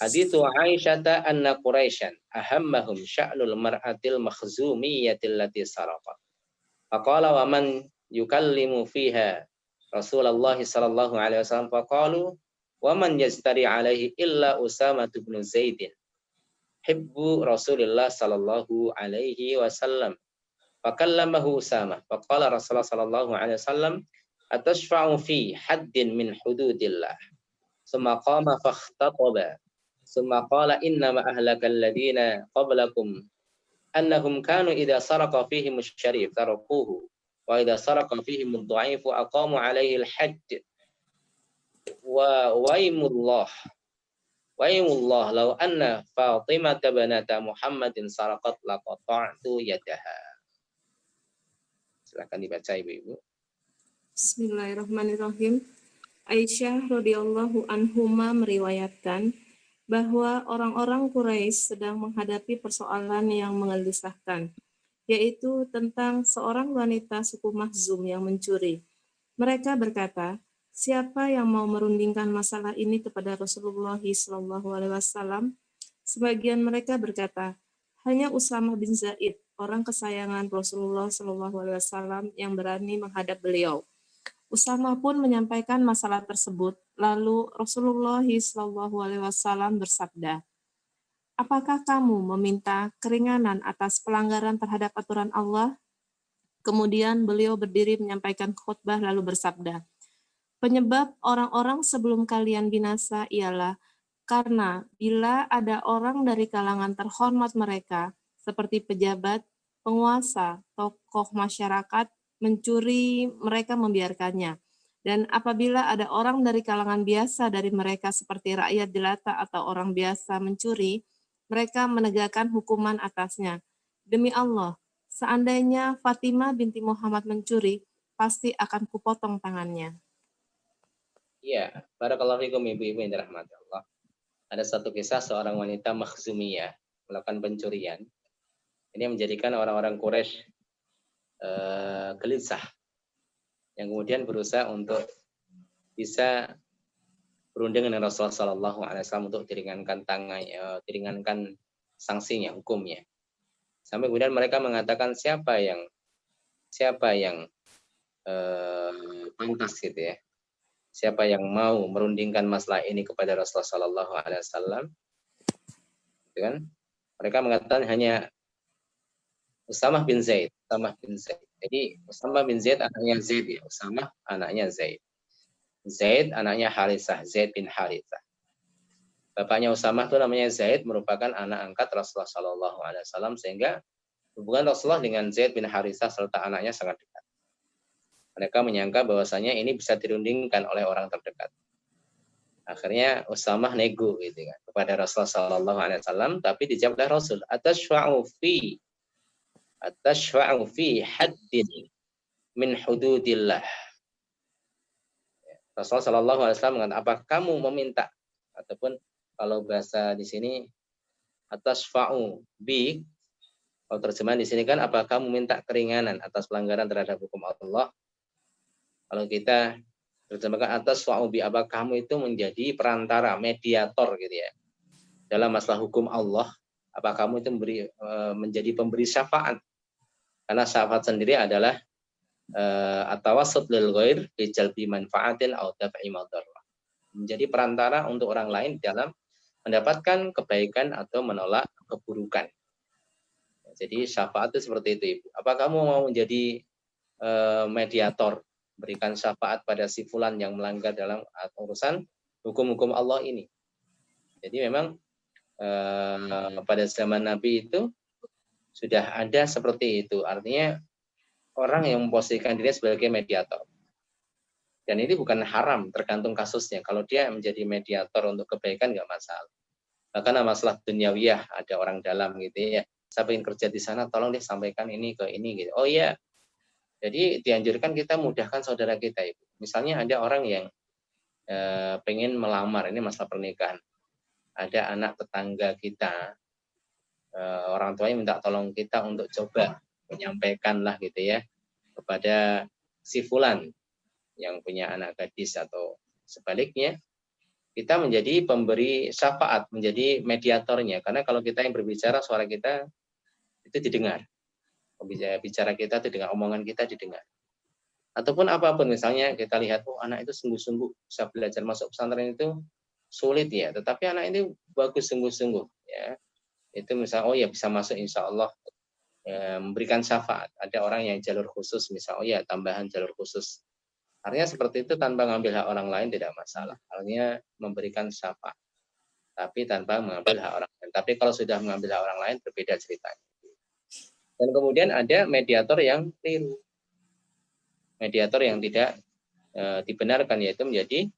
Hadithu Aisyata anna Quraisyan ahammahum sya'nul mar'atil makhzumiyatil lati sarafat. Faqala wa man yukallimu fiha Rasulullah sallallahu alaihi wasallam faqalu wa man yastari alaihi illa Usama bin Zaidin hibbu Rasulullah sallallahu alaihi wasallam. Fakallamahu Usama. Faqala Rasulullah sallallahu alaihi wasallam atashfa'u fi haddin min hududillah. summa qama fakhtataba summa qala innama ahlakal ladina qablakum annahum kanu idza saraqa fihim asy-syarif tarakuhu wa idza saraqa fihim ad-dha'ifu aqamu 'alaihi al-hadd wa waimullah law anna Fatimah banata Muhammadin saraqat laqata'tu yadaha. Silakan dibaca Ibu-ibu. Bismillahirrahmanirrahim. Aisyah radhiyallahu anhuma meriwayatkan bahwa orang-orang Quraisy sedang menghadapi persoalan yang menggelisahkan, yaitu tentang seorang wanita suku Makhzum yang mencuri. Mereka berkata, siapa yang mau merundingkan masalah ini kepada Rasulullah SAW? Sebagian mereka berkata, hanya Usamah bin Zaid, orang kesayangan Rasulullah SAW yang berani menghadap beliau. Usamah pun menyampaikan masalah tersebut, lalu Rasulullah SAW bersabda, apakah kamu meminta keringanan atas pelanggaran terhadap aturan Allah? Kemudian beliau berdiri menyampaikan khutbah lalu bersabda, penyebab orang-orang sebelum kalian binasa ialah karena bila ada orang dari kalangan terhormat mereka, seperti pejabat, penguasa, tokoh masyarakat, mencuri, mereka membiarkannya. Dan apabila ada orang dari kalangan biasa dari mereka seperti rakyat jelata atau orang biasa mencuri, mereka menegakkan hukuman atasnya. Demi Allah, seandainya Fatimah binti Muhammad mencuri, pasti akan kupotong tangannya. Iya, barakallahu fikum ibu-ibu yang dirahmati Allah. Ada satu kisah seorang wanita Makhzumiyah melakukan pencurian. Ini menjadikan orang-orang Quraisy gelisah, yang kemudian berusaha untuk bisa berunding dengan Rasulullah SAW untuk diringankan sanksinya, hukumnya. Sampai kemudian mereka mengatakan siapa yang pantas gitu ya, siapa yang mau merundingkan masalah ini kepada Rasulullah SAW, gitu kan? Mereka mengatakan hanya Usamah bin Zaid. Jadi Usamah bin Zaid anaknya Zaid ya. Usamah anaknya Zaid. Zaid anaknya Harithah, Zaid bin Harithah. Bapaknya Usamah itu namanya Zaid, merupakan anak angkat Rasulullah SAW, sehingga hubungan Rasulullah dengan Zaid bin Harithah serta anaknya sangat dekat. Mereka menyangka bahwasanya ini bisa dirundingkan oleh orang terdekat. Akhirnya Usamah nego gitu kan kepada Rasulullah SAW, tapi dijawab oleh Rasul, atashfa'u fi haddin min hududillah. Rasulullah SAW mengatakan, apa kamu meminta, ataupun kalau bahasa di sini atashfa'u bi, kalau terjemahan di sini kan, apa kamu minta keringanan atas pelanggaran terhadap hukum Allah. Kalau kita terjemahkan atashfa'u bi, apa kamu itu menjadi perantara, mediator gitu ya dalam masalah hukum Allah. Apa kamu itu menjadi pemberi syafaat? Karena syafaat sendiri adalah at-tawassut lil ghair bi jalbi manfaatin aw daf'i madarrah. Menjadi perantara untuk orang lain dalam mendapatkan kebaikan atau menolak keburukan. Jadi syafaat itu seperti itu, Ibu. Apa kamu mau menjadi mediator, berikan syafaat pada si fulan yang melanggar dalam urusan hukum-hukum Allah ini? Jadi memang pada zaman Nabi itu sudah ada seperti itu. Artinya orang yang memposisikan diri sebagai mediator. Dan ini bukan haram, tergantung kasusnya. Kalau dia menjadi mediator untuk kebaikan nggak masalah. Bahkan masalah duniawiyah, ada orang dalam gitu ya. Saya ingin kerja di sana, tolong deh sampaikan ini ke ini gitu. Oh iya. Jadi dianjurkan kita mudahkan saudara kita, Ibu. Misalnya ada orang yang pengen melamar, ini masalah pernikahan. Ada anak tetangga kita, orang tuanya minta tolong kita untuk coba menyampaikan lah gitu ya kepada si fulan yang punya anak gadis, atau sebaliknya kita menjadi pemberi syafaat, menjadi mediatornya. Karena kalau kita yang berbicara, suara kita itu didengar, bicara kita didengar, omongan kita didengar. Ataupun apapun, misalnya kita lihat, oh anak itu sungguh-sungguh bisa belajar, masuk pesantren itu sulit ya, tetapi anak ini bagus sungguh-sungguh ya. Itu misalnya, oh ya bisa masuk insya Allah, memberikan syafaat. Ada orang yang jalur khusus, misalnya, oh ya tambahan jalur khusus Artinya seperti itu tanpa mengambil hak orang lain tidak masalah. Artinya memberikan syafaat, tapi tanpa mengambil hak orang lain. Tapi kalau sudah mengambil hak orang lain berbeda ceritanya. Dan kemudian ada mediator yang keliru. Mediator yang tidak dibenarkan, yaitu menjadi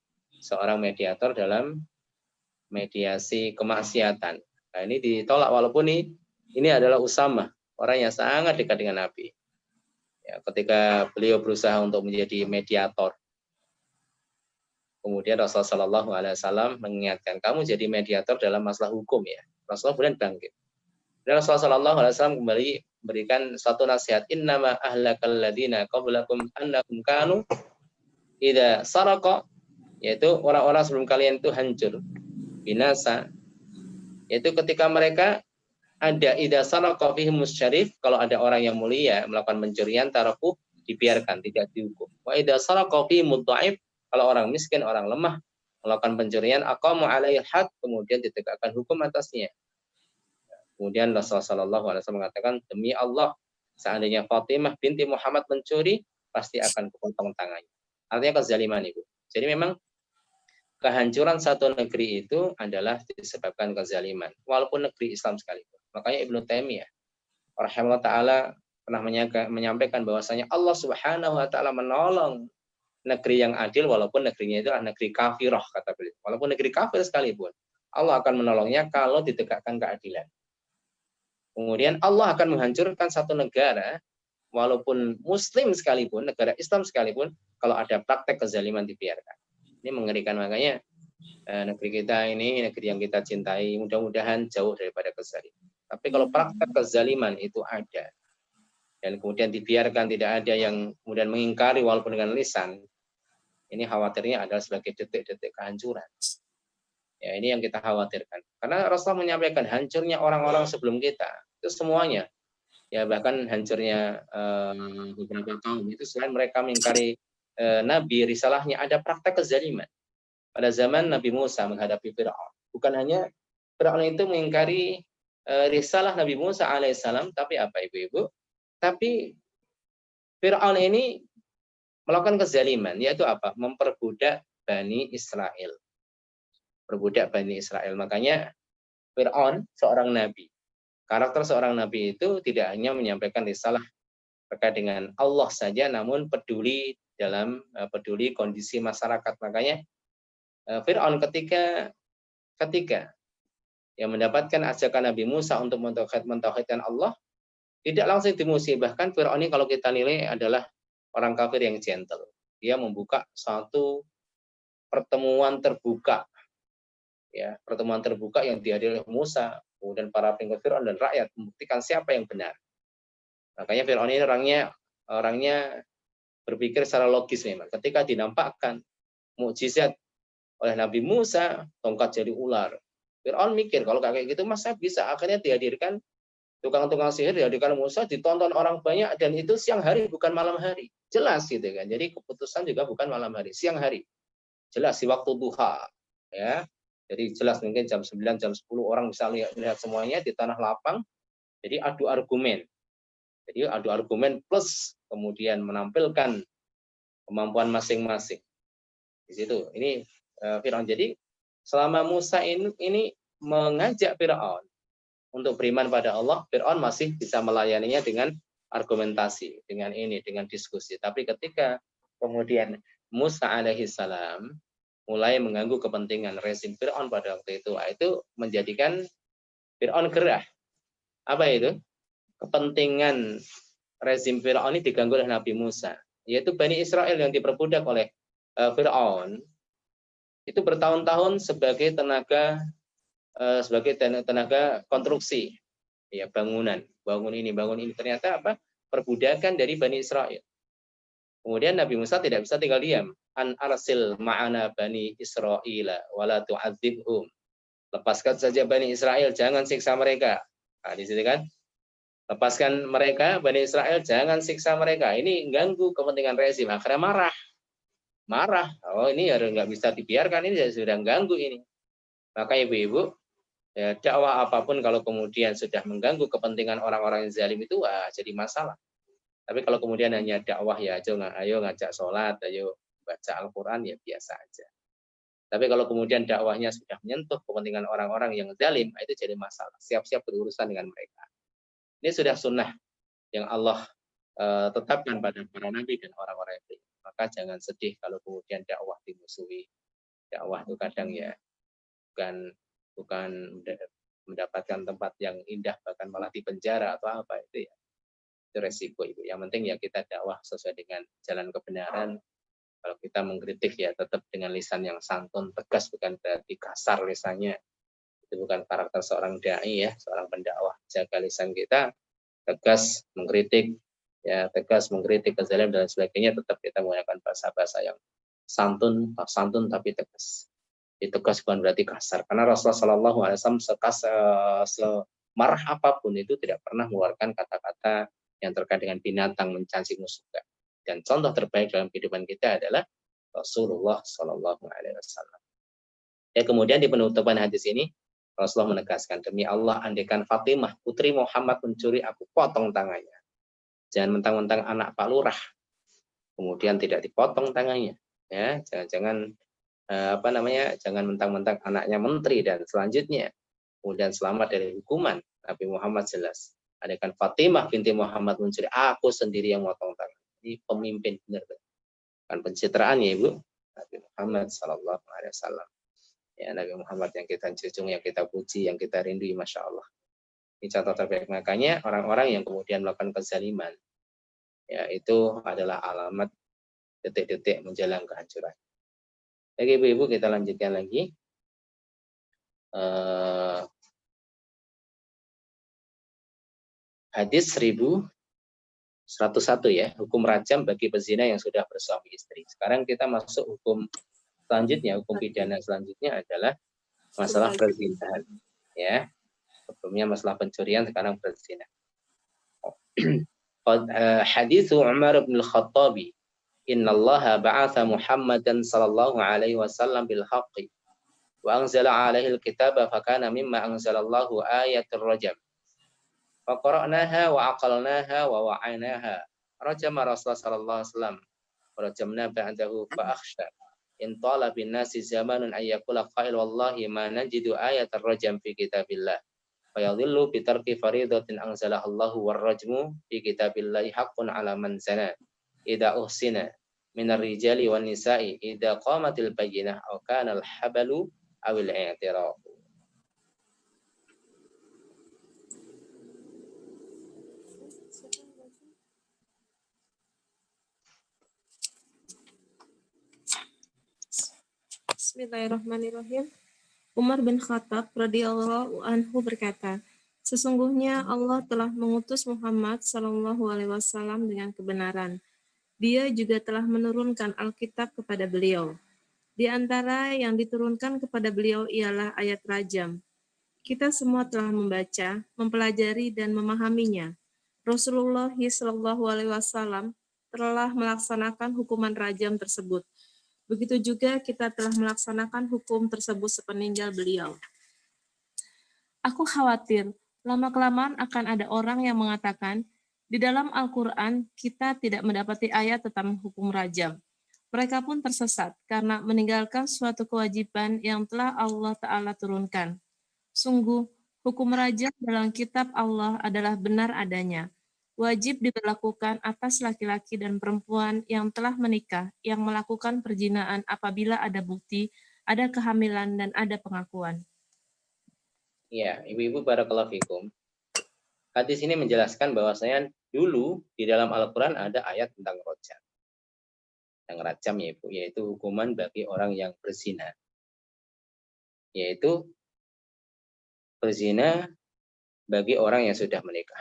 seorang mediator dalam mediasi kemaksiatan. Nah, ini ditolak walaupun ini adalah Usamah, orang yang sangat dekat dengan Nabi. Ya, ketika beliau berusaha untuk menjadi mediator, kemudian Rasulullah SAW mengingatkan, kamu jadi mediator dalam masalah hukum ya. Rasulullah kemudian bangkit. Dan Rasulullah SAW kembali memberikan satu nasihat, innama ahlakal ladina qablakum annakum kanu idza saraqa, yaitu orang-orang sebelum kalian itu hancur, binasa, yaitu ketika mereka ada idza saraqa fihim musyarif, kalau ada orang yang mulia melakukan pencurian, taraku, dibiarkan, tidak dihukum. Wa idza saraqa fihim mudha'if, kalau orang miskin, orang lemah melakukan pencurian, aqamu alaihi had, kemudian ditegakkan hukum atasnya. Kemudian Rasulullah SAW mengatakan, demi Allah, seandainya Fatimah binti Muhammad mencuri, pasti akan kupotong tangannya. Artinya kezaliman itu. Jadi memang kehancuran satu negeri itu adalah disebabkan kezaliman, walaupun negeri Islam sekalipun. Makanya Ibnu Taimiyah rahimahullah taala pernah menyampaikan bahwasanya Allah Subhanahu wa taala menolong negeri yang adil walaupun negerinya itu adalah negeri kafirah, kata beliau. Walaupun negeri kafir sekalipun, Allah akan menolongnya kalau ditegakkan keadilan. Kemudian Allah akan menghancurkan satu negara walaupun muslim sekalipun, negara Islam sekalipun, kalau ada praktek kezaliman dibiarkan. Ini mengerikan. Makanya negeri kita ini negeri yang kita cintai, mudah-mudahan jauh daripada kezaliman. Tapi kalau praktek kezaliman itu ada dan kemudian dibiarkan, tidak ada yang kemudian mengingkari walaupun dengan lisan, ini khawatirnya adalah sebagai detik-detik kehancuran. Ya, ini yang kita khawatirkan. Karena Rasulullah menyampaikan hancurnya orang-orang sebelum kita itu semuanya, ya bahkan hancurnya beberapa kaum itu selain mereka mengingkari Nabi, risalahnya, ada praktek kezaliman. Pada zaman Nabi Musa menghadapi Fir'aun, bukan hanya Fir'aun itu mengingkari risalah Nabi Musa alaihissalam, tapi apa ibu-ibu? Tapi Fir'aun ini melakukan kezaliman, yaitu apa? Memperbudak Bani Israel. Perbudak Bani Israel. Makanya Fir'aun seorang nabi. Karakter seorang nabi itu tidak hanya menyampaikan risalah terkait dengan Allah saja, namun peduli kondisi masyarakat. Makanya Fir'aun ketika yang mendapatkan ajakan Nabi Musa untuk mentauhidkan Allah, tidak langsung dimusibahkan. Fir'aun ini kalau kita nilai adalah orang kafir yang gentle. Dia membuka suatu pertemuan terbuka, ya, pertemuan terbuka yang dihadiri oleh Musa, kemudian para pengikut Fir'aun dan rakyat, membuktikan siapa yang benar. Makanya Fir'aun ini orangnya berpikir secara logis memang. Ketika dinampakkan mukjizat oleh Nabi Musa, tongkat jadi ular, Fir'aun mikir, kalau kayak gitu masa bisa. Akhirnya dihadirkan tukang-tukang sihir, dihadirkan Musa, ditonton orang banyak, dan itu siang hari bukan malam hari. Jelas gitu kan. Jadi keputusan juga bukan malam hari, siang hari. Jelas di waktu duha, ya. Jadi jelas mungkin jam 9, jam 10 orang bisa lihat semuanya di tanah lapang. Jadi adu argumen. Jadi adu argumen plus kemudian menampilkan kemampuan masing-masing. Di situ. Ini Fir'aun. Jadi selama Musa ini mengajak Fir'aun untuk beriman pada Allah, Fir'aun masih bisa melayaninya dengan argumentasi, dengan diskusi. Tapi ketika kemudian Musa alaihissalam mulai mengganggu kepentingan rezim Fir'aun pada waktu itu menjadikan Fir'aun gerah. Apa itu? Kepentingan rezim Fir'aun ini diganggu oleh Nabi Musa, yaitu Bani Israel yang diperbudak oleh Fir'aun itu bertahun-tahun sebagai tenaga konstruksi, ya, bangun ini, ternyata apa? Perbudakan dari Bani Israel. Kemudian Nabi Musa tidak bisa tinggal diam. An arsil ma'ana Bani Israil wala tu'adzibhum. Lepaskan saja Bani Israel, jangan siksa mereka. Nah, di sini kan, lepaskan mereka, Bani Israel, jangan siksa mereka. Ini ganggu kepentingan rezim. Akhirnya marah. Oh, ini harus nggak bisa dibiarkan, ini sudah ganggu ini. Maka ibu-ibu, ya, dakwah apapun kalau kemudian sudah mengganggu kepentingan orang-orang yang zalim itu, jadi masalah. Tapi kalau kemudian hanya dakwah, ya ayo ngajak sholat, ayo baca Al-Quran ya biasa aja. Tapi kalau kemudian dakwahnya sudah menyentuh kepentingan orang-orang yang zalim, itu jadi masalah. Siap-siap berurusan dengan mereka. Ini sudah sunnah yang Allah tetapkan pada para nabi dan orang-orang yang beriman. Maka jangan sedih kalau kemudian dakwah dimusuhi. Dakwah itu kadang ya bukan mendapatkan tempat yang indah, bahkan malah di penjara atau apa itu ya. Itu resiko itu. Yang penting ya kita dakwah sesuai dengan jalan kebenaran. Kalau kita mengkritik ya tetap dengan lisan yang santun, tegas, bukan berarti kasar lisannya. Itu bukan karakter seorang dai ya, seorang pendakwah. Jaga lisan kita, tegas mengkritik, ya tegas mengkritik kezaliman dan sebagainya, tetap kita menggunakan bahasa-bahasa yang santun tapi tegas. Tegas bukan berarti kasar. Karena Rasulullah Shallallahu Alaihi Wasallam semarah apapun itu tidak pernah mengeluarkan kata-kata yang terkait dengan binatang, mencaci musuh. Dan contoh terbaik dalam kehidupan kita adalah Rasulullah Shallallahu Alaihi Wasallam. Ya, kemudian di penutupan hadis ini Rasulullah menegaskan, demi Allah, andaikan Fatimah putri Muhammad mencuri, aku potong tangannya. Jangan mentang-mentang anak Pak Lurah, kemudian tidak dipotong tangannya. Ya, jangan jangan mentang-mentang anaknya menteri dan selanjutnya kemudian selamat dari hukuman. Nabi Muhammad jelas, andaikan Fatimah binti Muhammad mencuri, aku sendiri yang motong tangan. Ini pemimpin benar-benar. Kan pencitraan ya Ibu, Nabi Muhammad Sallallahu Alaihi Wasallam. Ya, Nabi Muhammad yang kita junjung, yang kita puji, yang kita rindui, Masya Allah. Ini contoh terbaik. Makanya orang-orang yang kemudian melakukan kezaliman, ya itu adalah alamat detik-detik menjelang kehancuran. Oke Ibu-Ibu, kita lanjutkan lagi. Hadis 1101 ya, hukum rajam bagi pezina yang sudah bersuami istri. Sekarang kita masuk hukum selanjutnya, hukum pidana selanjutnya adalah masalah perzinahan. Ya, sebelumnya masalah pencurian, sekarang perzinahan. Hadis Umar bin Al-Khattabi, Inna Allah ba'atha Muhammadan sallallahu alaihi wasallam bil haqqi wa anzala alaihi al-kitaba fakana mimma anzalallahu ayatul rajam. Faqara'naha wa aqalnaha wa wa'aynaha. Rajama Rasulullah sallallahu alaihi wasallam. Rajamna ba'dahu fa akhsha. In tala bin nasi zamanun ayyakula qail wallahi ma najidu ayatul rajam fi kitabillah. Fayadhillu bi tarki faridatin anzalahallahu war-rajmu fi kitabillahi haqqun 'ala man zana. Idza uhsina minar rijali wan nisa'i idza qamatil bayyinah aw kana al-habalu aw al-i'tiraf. Bismillahirrahmanirrahim. Umar bin Khattab radhiyallahu anhu berkata, sesungguhnya Allah telah mengutus Muhammad sallallahu alaihi wasallam dengan kebenaran. Dia juga telah menurunkan Alkitab kepada beliau. Di antara yang diturunkan kepada beliau ialah ayat rajam. Kita semua telah membaca, mempelajari dan memahaminya. Rasulullah sallallahu alaihi wasallam telah melaksanakan hukuman rajam tersebut. Begitu juga kita telah melaksanakan hukum tersebut sepeninggal beliau. Aku khawatir, lama-kelamaan akan ada orang yang mengatakan, di dalam Al-Quran kita tidak mendapati ayat tentang hukum rajam. Mereka pun tersesat karena meninggalkan suatu kewajiban yang telah Allah Ta'ala turunkan. Sungguh, hukum rajam dalam kitab Allah adalah benar adanya. Wajib diberlakukan atas laki-laki dan perempuan yang telah menikah, yang melakukan perzinahan apabila ada bukti, ada kehamilan, dan ada pengakuan. Ya, Ibu-Ibu barakallahu fikum. Hadis ini menjelaskan bahwasanya dulu di dalam Al-Quran ada ayat tentang rajam. Yang rajam ya Ibu, yaitu hukuman bagi orang yang berzina. Yaitu berzina bagi orang yang sudah menikah.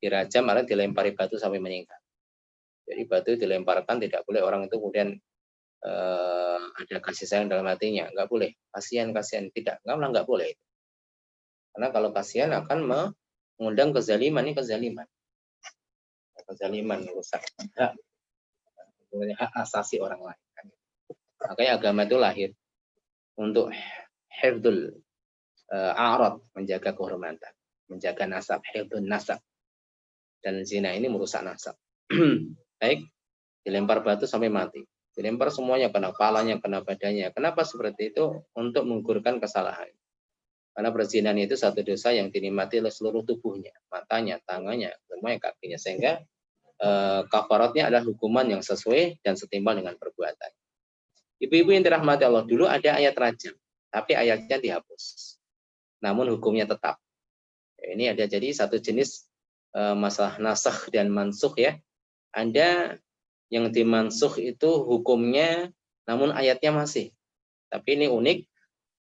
Dirajam artinya dilempari batu sampai meninggal. Jadi batu dilemparkan, tidak boleh orang itu kemudian ada kasih sayang dalam hatinya, nggak boleh. Kasihan, tidak, nggak boleh. Karena kalau kasihan akan mengundang kezaliman, ini kezaliman. Kezaliman merusak hak asasi orang lain. Makanya agama itu lahir untuk hifdzul a'rad, menjaga kehormatan, menjaga nasab, hifdzun nasab. Dan zina ini merusak nasab. Baik. dilempar batu sampai mati. Dilempar semuanya, kena kepalanya, kena badannya. Kenapa seperti itu? Untuk menggugurkan kesalahan. Karena perzinahan itu satu dosa yang dinikmati oleh seluruh tubuhnya, matanya, tangannya, semuanya, kakinya. Sehingga kafaratnya adalah hukuman yang sesuai dan setimpal dengan perbuatan. Ibu-ibu yang dirahmati Allah, dulu ada ayat rajam, tapi ayatnya dihapus. Namun hukumnya tetap. Ini ada jadi satu jenis masalah nasakh dan mansukh ya. Ada yang dimansukh itu hukumnya, namun ayatnya masih. Tapi ini unik,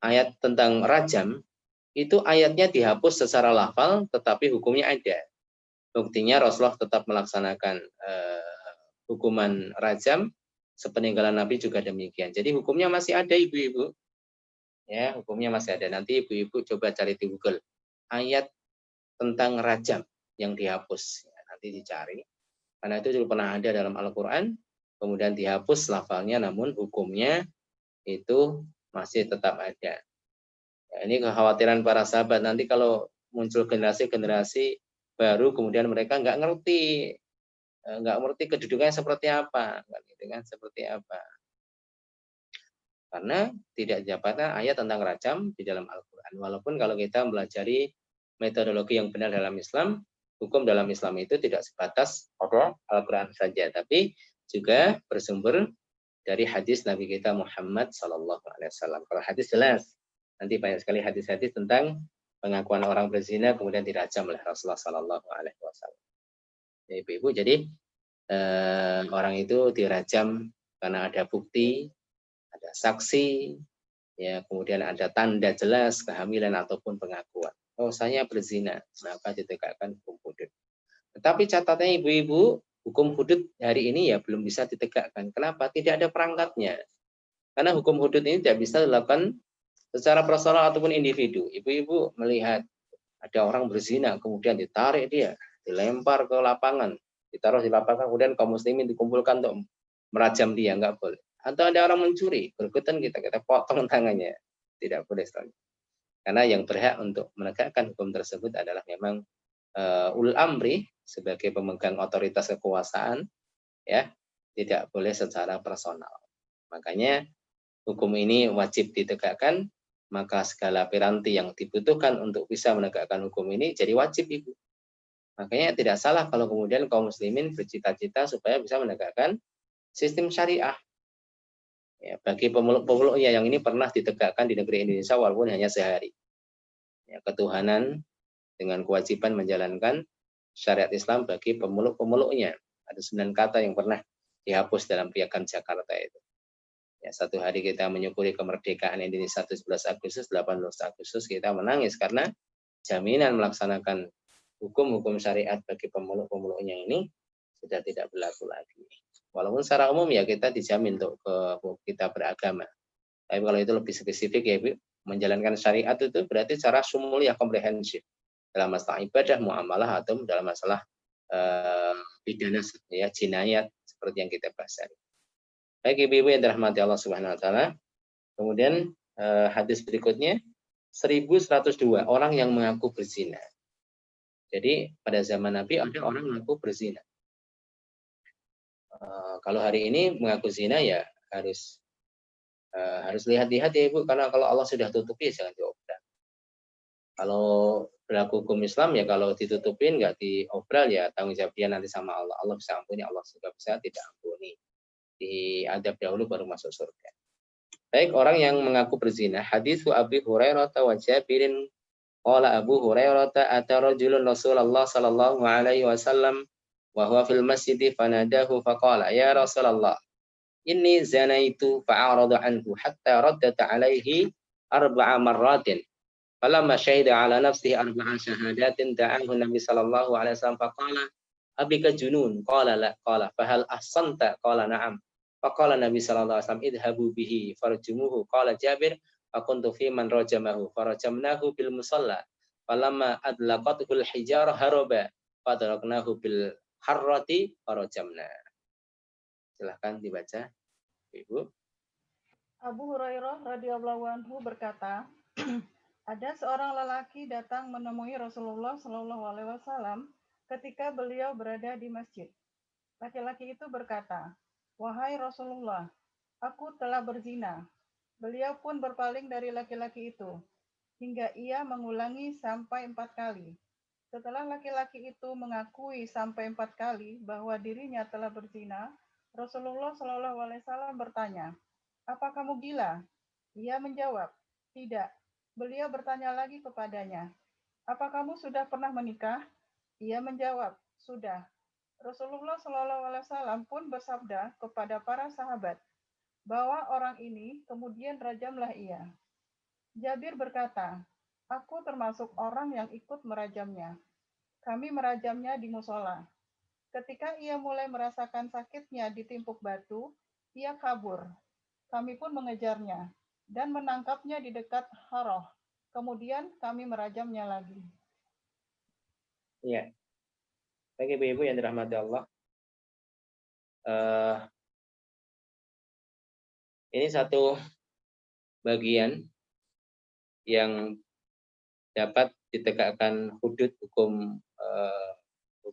ayat tentang rajam, itu ayatnya dihapus secara lafal, tetapi hukumnya ada. Buktinya Rasulullah tetap melaksanakan hukuman rajam, sepeninggalan Nabi juga demikian. Jadi hukumnya masih ada ibu-ibu. Ya, hukumnya masih ada. Nanti ibu-ibu coba cari di Google. Ayat tentang rajam yang dihapus. Ya, nanti dicari. Karena itu juga pernah ada dalam Al-Quran, kemudian dihapus lafalnya, namun hukumnya itu masih tetap ada. Ya, ini kekhawatiran para sahabat. Nanti kalau muncul generasi-generasi baru, kemudian mereka nggak ngerti kedudukannya seperti apa, seperti apa. Karena tidak didapatkan ayat tentang rajam di dalam Al-Quran. Walaupun kalau kita mempelajari metodologi yang benar dalam Islam, hukum dalam Islam itu tidak sebatas pada Al-Quran saja, tapi juga bersumber dari hadis Nabi kita Muhammad SAW. Kalau hadis jelas, nanti banyak sekali hadis-hadis tentang pengakuan orang berzina kemudian dirajam oleh Rasulullah SAW. Ibu-ibu, jadi orang itu dirajam karena ada bukti, ada saksi, ya kemudian ada tanda jelas kehamilan ataupun pengakuan. Oh, saya berzina, maka ditegakkan hukum hudud. Tetapi catatannya ibu-ibu, hukum hudud hari ini ya belum bisa ditegakkan. Kenapa? Tidak ada perangkatnya. Karena hukum hudud ini tidak bisa dilakukan secara personal ataupun individu. Ibu-ibu melihat ada orang berzina, kemudian ditarik dia, dilempar ke lapangan, ditaruh di lapangan, kemudian kaum muslimin dikumpulkan untuk merajam dia, nggak boleh. Atau ada orang mencuri, berikutan kita potong tangannya. Tidak boleh. Karena yang berhak untuk menegakkan hukum tersebut adalah memang ulul amri sebagai pemegang otoritas kekuasaan, ya, tidak boleh secara personal. Makanya hukum ini wajib ditegakkan, maka segala piranti yang dibutuhkan untuk bisa menegakkan hukum ini jadi wajib, Ibu. Makanya tidak salah kalau kemudian kaum muslimin bercita-cita supaya bisa menegakkan sistem syariah. Ya, bagi pemeluk-pemeluknya yang ini pernah ditegakkan di negeri Indonesia walaupun hanya sehari. Ya, ketuhanan dengan kewajiban menjalankan syariat Islam bagi pemeluk-pemeluknya. Ada 9 kata yang pernah dihapus dalam Piagam Jakarta itu. Ya, satu hari kita menyukuri kemerdekaan Indonesia 17 Agustus, 18 Agustus kita menangis karena jaminan melaksanakan hukum-hukum syariat bagi pemeluk-pemeluknya ini sudah tidak berlaku lagi. Walaupun secara umum ya kita dijamin untuk kita beragama. Tapi kalau itu lebih spesifik ya Ibu, menjalankan syariat itu berarti secara sumuliyah komprehensif dalam masalah ibadah, muamalah atau dalam masalah pidana ya jinayat seperti yang kita bahas tadi. Baik Ibu-ibu yang dirahmati Allah Subhanahu wa taala. Kemudian hadis berikutnya 1102 orang yang mengaku berzina. Jadi pada zaman Nabi ada orang mengaku berzina. Kalau hari ini mengaku zina ya harus lihat-lihat ya Ibu, karena kalau Allah sudah tutupi jangan diobral. Kalau berlaku hukum Islam ya kalau ditutupin nggak diobral ya tanggung jawab dia nanti sama Allah. Allah bisa ampuni, Allah juga bisa tidak ampuni. Diadab dahulu baru masuk surga. Baik, orang yang mengaku berzina. Hadis Abi Hurairah wa Jabirin qala Abu Hurairah ata rajulun Rasulullah sallallahu alaihi wasallam wa huwa fil masjid fanadahu faqala ya Rasulullah inni zanaitu fa'arada anhu hatta raddat alaihi arba'a marratin falamma syahida ala nafsihi arba'a syahadatin da'ahu Nabi sallallahu alaihi wasallam faqala abika junun qala la qala fahal ahsanta qala na'am faqala Nabi sallallahu alaihi wasallam idhabu bihi farjumuhu qala Jabir fakuntu fi man rajamahu farajamnahu bil musalla falamma adlaqathu al hijarah haraba fadraknahu bil harrati farajamna. Silahkan dibaca Ibu. Abu Hurairah radhiyallahu anhu berkata, ada seorang lelaki datang menemui Rasulullah Shallallahu Alaihi Wasallam ketika beliau berada di masjid. Laki-laki itu berkata, "Wahai Rasulullah, aku telah berzina." Beliau pun berpaling dari laki-laki itu, hingga ia mengulangi sampai 4 kali. Setelah laki-laki itu mengakui sampai 4 kali bahwa dirinya telah berzina, Rasulullah Shallallahu Alaihi Wasallam bertanya, "Apa kamu gila?" Ia menjawab, "Tidak." Beliau bertanya lagi kepadanya, "Apa kamu sudah pernah menikah?" Ia menjawab, "Sudah." Rasulullah Shallallahu Alaihi Wasallam pun bersabda kepada para sahabat, "Bawa orang ini, kemudian rajamlah ia." Jabir berkata, "Aku termasuk orang yang ikut merajamnya. Kami merajamnya di musola. Ketika ia mulai merasakan sakitnya ditimpuk batu, ia kabur. Kami pun mengejarnya dan menangkapnya di dekat Haroh. Kemudian kami merajamnya lagi." Ya, bagi ibu-ibu yang dirahmati Allah, ini satu bagian yang dapat ditegakkan hudud hukum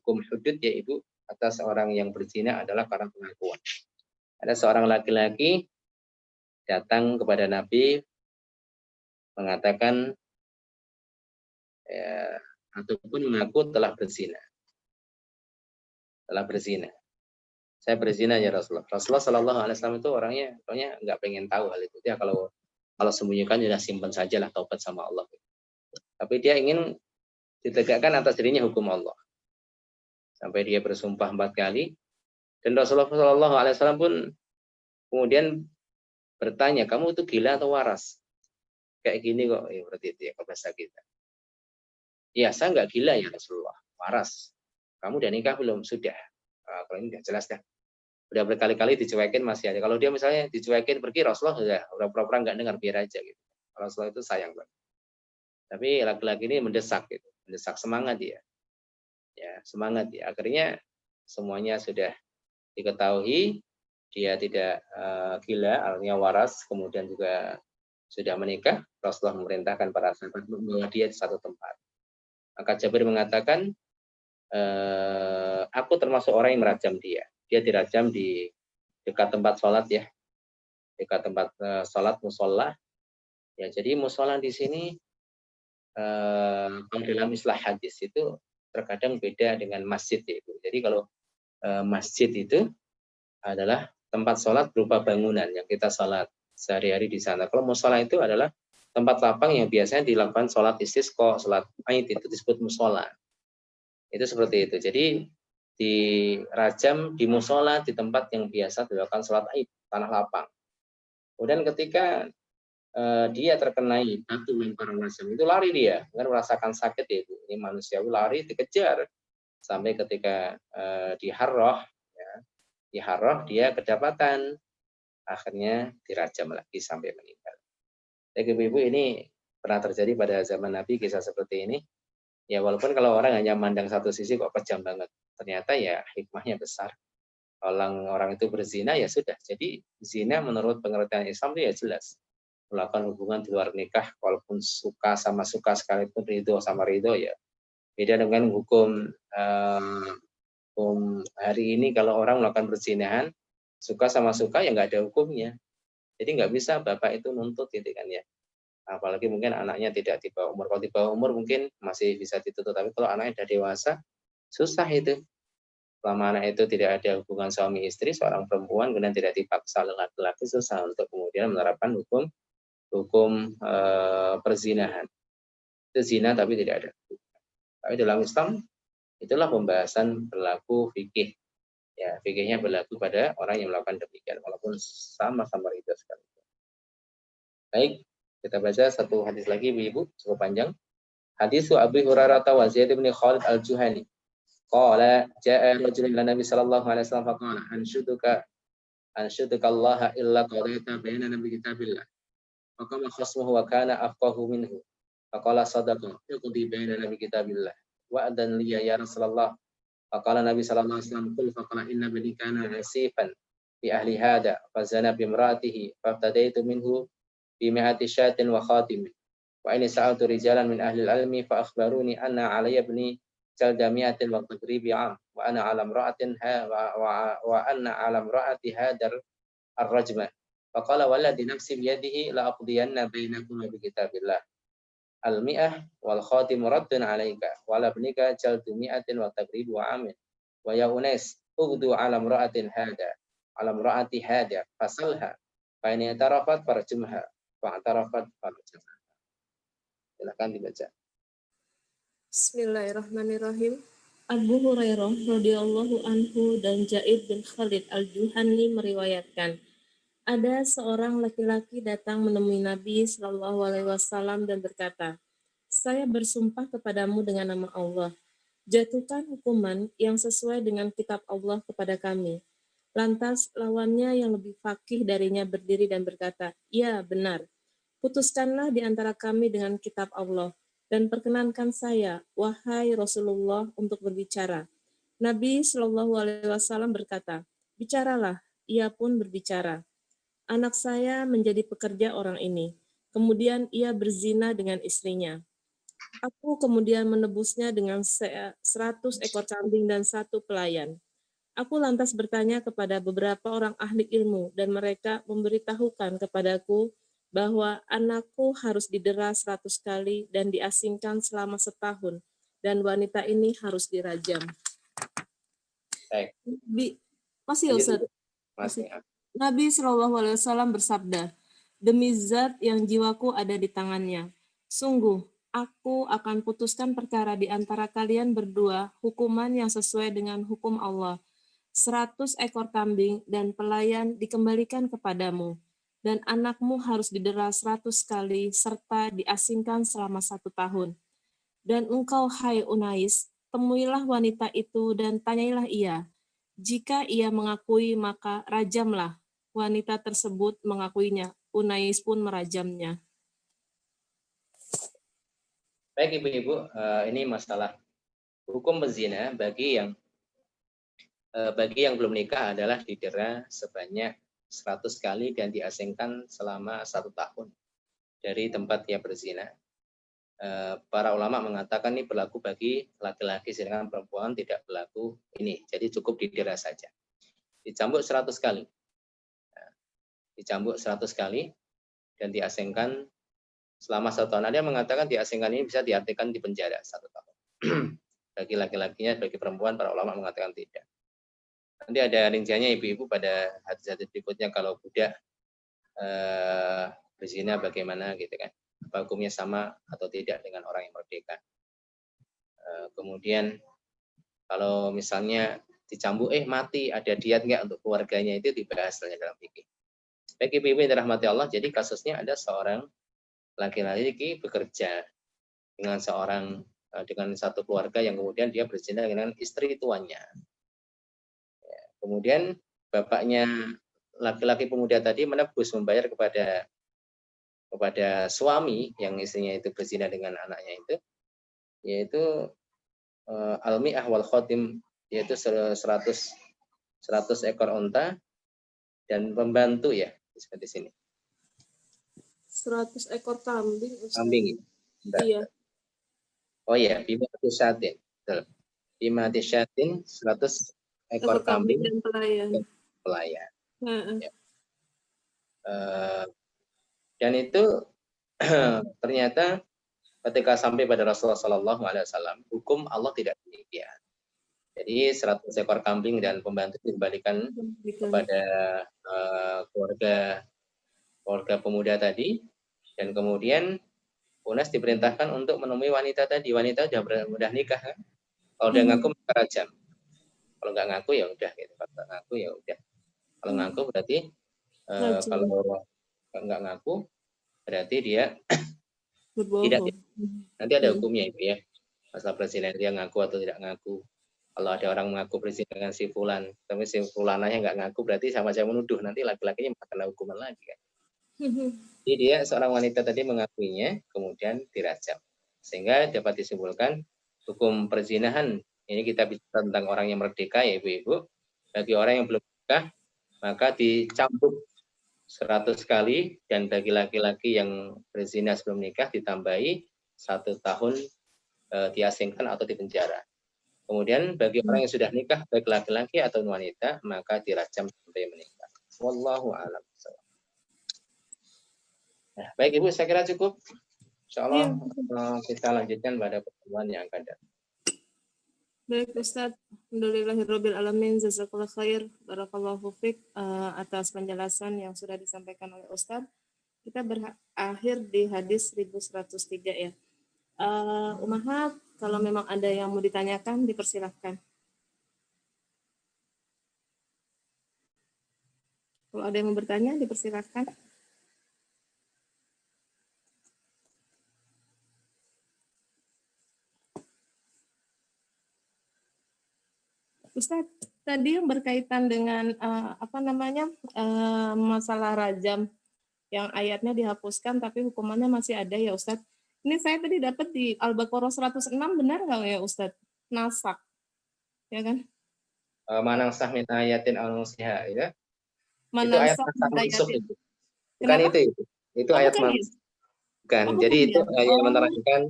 hudud, yaitu atas orang yang berzina adalah karena pengakuan. Ada seorang laki-laki datang kepada Nabi mengatakan ataupun mengaku telah berzina. Saya berzina ya Rasulullah. Rasulullah Shallallahu Alaihi Wasallam itu orangnya nggak pengen tahu hal itu. Dia kalau sembunyikan sudah simpan sajalah, taubat sama Allah. Tapi dia ingin ditegakkan atas dirinya hukum Allah. Sampai dia bersumpah 4 kali. Dan Rasulullah Shallallahu Alaihi Wasallam pun kemudian bertanya, "Kamu itu gila atau waras?" Kayak gini kok, ya berarti itu ya bahasa kita. "Ya, saya nggak gila ya Rasulullah, waras." "Kamu udah nikah belum?" "Sudah." Kalau ini udah jelas dah. Udah berkali-kali dicuekin masih aja. Kalau dia misalnya dicuekin pergi, Rasulullah udah pura-pura nggak dengar, biar aja gitu. Rasulullah itu sayang banget. Tapi laki-laki ini mendesak gitu, mendesak semangat dia. Ya, semangat dia. Akhirnya semuanya sudah diketahui, dia tidak gila, artinya waras, kemudian juga sudah menikah. Rasulullah memerintahkan para sahabat membawa dia di satu tempat. Maka Jabir mengatakan, aku termasuk orang yang merajam dia. Dia dirajam di dekat tempat sholat ya, dekat tempat sholat musola. Ya, jadi musola di sini kalau dalam istilah hadis itu terkadang beda dengan masjid itu. Jadi kalau masjid itu adalah tempat sholat berupa bangunan yang kita sholat sehari-hari di sana. Kalau musola itu adalah tempat lapang yang biasanya dilakukan sholat istisqa, sholat Aid, itu disebut musola. Itu seperti itu. Jadi dirajam di musola, di tempat yang biasa dilakukan sholat Aid, tanah lapang. Kemudian ketika dia terkenai batu lemparan rajam, itu lari dia, karena merasakan sakit ya, ini manusiawi, lari dikejar sampai ketika di Harroh, ya, di Harroh dia kedapatan, akhirnya dirajam lagi sampai meninggal. Jadi ibu-ibu, ini pernah terjadi pada zaman Nabi kisah seperti ini. Ya walaupun kalau orang hanya mandang satu sisi kok kejam banget, ternyata ya hikmahnya besar. Orang itu berzina ya sudah. Jadi zina menurut pengertian Islam itu ya jelas melakukan hubungan di luar nikah, walaupun suka sama suka sekalipun, ridho sama ridho ya. Beda dengan hukum hari ini, kalau orang melakukan perzinahan suka sama suka ya nggak ada hukumnya. Jadi nggak bisa bapak itu nuntut gitu kan ya. Apalagi mungkin anaknya tidak di bawah umur. Kalau di bawah umur mungkin masih bisa dituntut, tapi kalau anaknya sudah dewasa susah itu. Selama anak itu tidak ada hubungan suami istri, seorang perempuan kemudian tidak dipaksa oleh laki-laki, susah untuk kemudian menerapkan hukum perzinahan. Itu zina tapi tidak ada. Tapi dalam Islam itulah pembahasan berlaku fikih. Ya, fikihnya berlaku pada orang yang melakukan demikian, walaupun sama-sama ridho sekali. Baik, kita baca satu hadis lagi, Ibu, cukup panjang. Hadis Abi Hurairah wa Zaid bin Khalid al-Juhani. Qala ja'a rajulun ila Nabi sallallahu alaihi wasallam faqala anshuduka Allah illa qadaita bainana bi kitabillah. Faqama khasmuhu wa kana afqahu minhu. Faqala sadaqa iqdi bainana bi kitabillah. Wa adan li ya Rasulullah. Faqala Nabi sallallahu alaihi wasallam qul faqala inna bani kana asifan bi ahli hada fazana bi imraatihi faftadaitu minhu bi mi'ati syatin wa khatimin. Wa ini sa'altu rijalan min ahli al-ilmi fa akhbaruni anna alayya ibni jalda mi'atin wa tadribi 'am wa ana 'ala imra'atin wa anna 'ala imra'ati hadar ar-rajma. Faqala walladhi nafsi biyadihi la aqdiyanna bainakum bi kitabillah. Al-mi'ah wal khatimu raddun 'alaika wa la ibnika jaldu mi'atin wa tadribu 'amin. Wa ya unais ughdu 'ala imra'atin hada 'ala imra'ati hada fasalha fa in i'tarafat farjumha fa i'tarafat farjumha. Silakan dibaca. Bismillahirrahmanirrahim. Abu Hurairah radhiyallahu anhu dan Zaid bin Khalid al-Juhani meriwayatkan, ada seorang laki-laki datang menemui Nabi Shallallahu Alaihi Wasallam dan berkata, saya bersumpah kepadamu dengan nama Allah, jatuhkan hukuman yang sesuai dengan kitab Allah kepada kami. Lantas lawannya yang lebih fakih darinya berdiri dan berkata, ya benar, putuskanlah di antara kami dengan kitab Allah. Dan perkenankan saya, wahai Rasulullah, untuk berbicara. Nabi Shallallahu Alaihi Wasallam berkata, bicaralah. Ia pun berbicara. Anak saya menjadi pekerja orang ini. Kemudian ia berzina dengan istrinya. Aku kemudian menebusnya dengan 100 ekor kambing dan 1 pelayan. Aku lantas bertanya kepada beberapa orang ahli ilmu dan mereka memberitahukan kepadaku bahwa anakku harus didera 100 kali dan diasingkan selama setahun dan wanita ini harus dirajam. Baik. Masih Ustaz. Masih. Nabi SAW bersabda, demi zat yang jiwaku ada di tangannya, sungguh aku akan putuskan perkara di antara kalian berdua hukuman yang sesuai dengan hukum Allah. 100 ekor kambing dan pelayan dikembalikan kepadamu, dan anakmu harus didera 100 kali serta diasingkan selama 1 tahun. Dan engkau, hai Unais, temuilah wanita itu dan tanyailah ia. Jika ia mengakui, maka rajamlah. Wanita tersebut mengakuinya. Unais pun merajamnya. Baik Ibu-ibu, ini masalah hukum berzina bagi yang belum nikah adalah didera sebanyak 100 kali dan diasingkan selama 1 tahun dari tempat ia berzina. Para ulama mengatakan ini berlaku bagi laki-laki, sedangkan perempuan tidak berlaku ini. Jadi cukup didera saja. Dicambuk 100 kali. Dicambuk 100 kali dan diasingkan selama 1 tahun. Ada yang mengatakan diasingkan ini bisa diartikan di penjara 1 tahun. Bagi laki-lakinya, bagi perempuan, para ulama mengatakan tidak. Nanti ada rinciannya ibu-ibu pada hadis-hadis berikutnya kalau budak berzina bagaimana gitu kan. Apa hukumnya sama atau tidak dengan orang yang merdeka. Kemudian kalau misalnya dicambuk mati, ada diat enggak untuk keluarganya, itu dibahas dalam fikih. Baik ibu-ibu yang dirahmati Allah, jadi kasusnya ada seorang laki-laki bekerja dengan satu keluarga yang kemudian dia berzina dengan istri tuannya. Kemudian bapaknya laki-laki pemuda tadi menebus, membayar kepada suami yang istrinya itu berzina dengan anaknya itu, yaitu al-mi'ah wal khotim, yaitu 100 ekor unta dan pembantu ya, seperti sini. 100 ekor kambing. Kambing. Iya. Oh iya, bimati syatin. Bimati syatin 100 ekor kambing dan pelayan. Ya. Dan itu ternyata ketika sampai pada Rasulullah SAW, hukum Allah tidak demikian. Jadi 100 ekor kambing dan pembantu dikembalikan kepada keluarga pemuda tadi, dan kemudian Unas diperintahkan untuk menemui wanita tadi. Wanita sudah nikah kan? Kalau udah ngaku maka rajam. Kalau nggak ngaku ya udah gitu. Kalau nggak ngaku ya udah. Kalau ngaku berarti kalau nggak ngaku berarti dia tidak. Nanti ada hukumnya itu ya. Masalah presiden dia ngaku atau tidak ngaku. Kalau ada orang mengaku presiden dengan si fulan, tapi si fulananya nggak ngaku, berarti sama saya menuduh. Nanti laki-lakinya kena hukuman lagi kan. Jadi dia seorang wanita tadi mengakuinya, kemudian dirajam. Sehingga dapat disimpulkan hukum perzinahan, ini kita bicara tentang orang yang merdeka ya ibu-ibu, bagi orang yang belum menikah, maka dicambuk 100 kali, dan bagi laki-laki yang berzina sebelum nikah ditambahi 1 tahun diasingkan atau dipenjara. Kemudian bagi orang yang sudah nikah, baik laki-laki atau wanita, maka dirajam sampai meninggal. Wallahu a'lam. Nah, baik Ibu, saya kira cukup. Insyaallah kita lanjutkan pada pertemuan yang akan datang. Baik Ustaz, alhamdulillahirabbil alamin, jazakallahu khair, barakallahu fiik atas penjelasan yang sudah disampaikan oleh Ustaz. Kita berakhir di hadis 1103 ya. Umahat, kalau memang ada yang mau ditanyakan dipersilahkan. Kalau ada yang mau bertanya dipersilahkan. Ustaz, tadi yang berkaitan dengan masalah rajam yang ayatnya dihapuskan tapi hukumannya masih ada ya Ustaz. Ini saya tadi dapat di Al-Baqarah 106, benar nggak ya Ustaz? Nasak, ya kan? Manangsah min ayatin aw nusiha, ya. Itu ayat Manasak nasak mansukh itu. Bukan Kenapa? itu. Itu ayat bukan ya? mansukh. Bukan. Oh, Jadi bukan itu ya? ayat menerangkan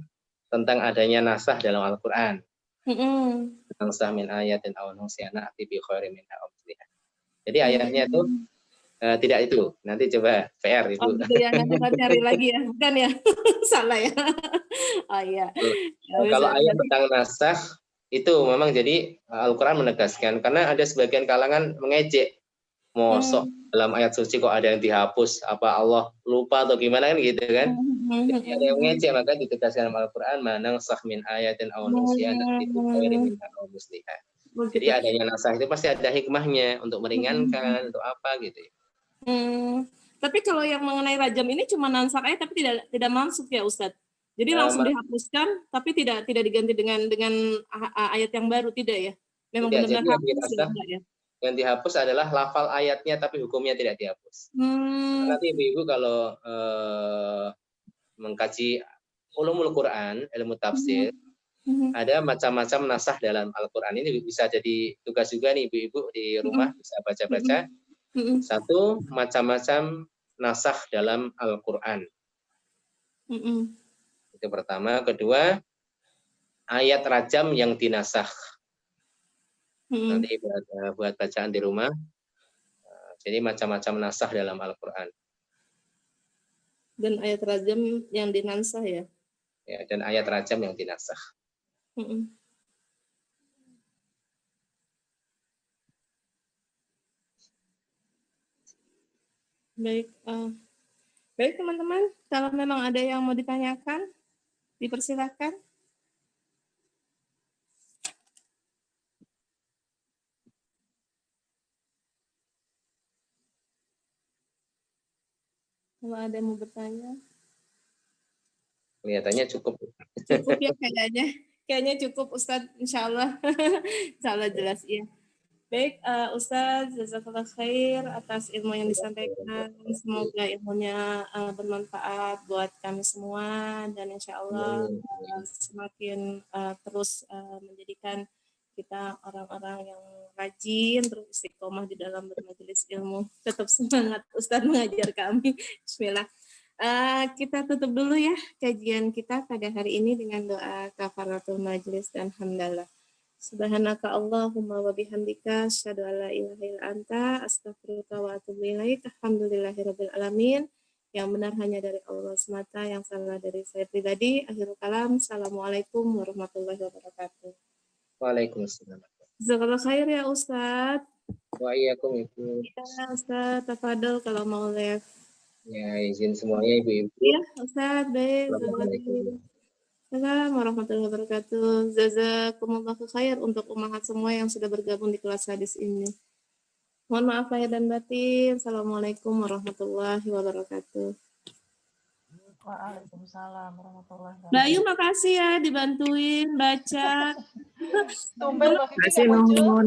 tentang adanya nasah dalam Al-Qur'an. Manangsah min ayatin aw nusiha na'ti bi khairin minha aw mithliha. Jadi ayatnya itu tidak itu. Nanti coba PR Ibu. Oh gitu ya, nanti saya cari lagi ya. Bukan ya? Salah ya. Oh iya. Kalau ayat tentang nasakh itu memang jadi Al-Qur'an menegaskan, karena ada sebagian kalangan mengejek, mosok dalam ayat suci kok ada yang dihapus, apa Allah lupa atau gimana kan gitu kan. Jadi ada yang mengejek, maka ditegaskan dalam Al-Qur'an manangsakh min ayatin aw nusiha na'ti bi khairin minha aw mithliha. Jadi adanya nasakh itu pasti ada hikmahnya untuk meringankan, untuk apa gitu ya. Tapi kalau yang mengenai rajam ini cuma nansak aja tapi tidak masuk ya Ustadz. Jadi langsung dihapuskan tapi tidak diganti dengan ayat yang baru, tidak ya? Memang benar-benar hapus ya? Yang dihapus adalah lafal ayatnya tapi hukumnya tidak dihapus. Nanti Ibu kalau mengkaji ulumul Quran, ilmu tafsir, ada macam-macam nasah dalam Al-Quran. Ini bisa jadi tugas juga nih Ibu-Ibu di rumah, bisa baca-baca. Satu, macam-macam nasah dalam Al-Quran. Itu pertama. Kedua, ayat rajam yang dinasah. Nanti buat bacaan di rumah. Jadi macam-macam nasah dalam Al-Quran. Dan ayat rajam yang dinansah ya? Ya, dan ayat rajam yang dinasah. Baik, baik teman-teman, kalau memang ada yang mau ditanyakan, dipersilakan. Kalau ada yang mau bertanya. Kelihatannya cukup. Cukup ya kayaknya cukup Ustadz, insya Allah. Insya Allah jelas ya. Baik, Ustadz, jazakallah khair atas ilmu yang disampaikan. Semoga ilmunya bermanfaat buat kami semua dan insya Allah semakin terus menjadikan kita orang-orang yang rajin, terus istiqomah di dalam bermajelis ilmu. Tetap semangat Ustadz mengajar kami. Bismillah. Kita tutup dulu ya kajian kita pada hari ini dengan doa kafaratul majlis dan hamdalah. Subhanaka Allahumma wa bihamdika asyhadu an la ilaha illa anta astaghfiruka wa atubu ilaik. Alhamdulillahirabbil alamin. Yang benar hanya dari Allah semata, yang salah dari saya pribadi. Akhirul kalam. Assalamualaikum warahmatullahi wabarakatuh. Waalaikumsalam. Jazakallah khair ya Ustadz. Wa iyyakum Ibu. Ya Ustadz, tafadhol kalau mau live. Ya, izin semuanya Ibu-Ibu. Iya Ustadz, baik. Assalamualaikum warahmatullahi wabarakatuh. Jazakumullahu khair untuk umahat semua yang sudah bergabung di kelas hadis ini. Mohon maaf lahir dan batin. Assalamualaikum warahmatullahi wabarakatuh. Waalaikumsalam warahmatullahi wabarakatuh. Bayu makasih ya dibantuin baca. Tumben Mbak Vivi nggak muncul.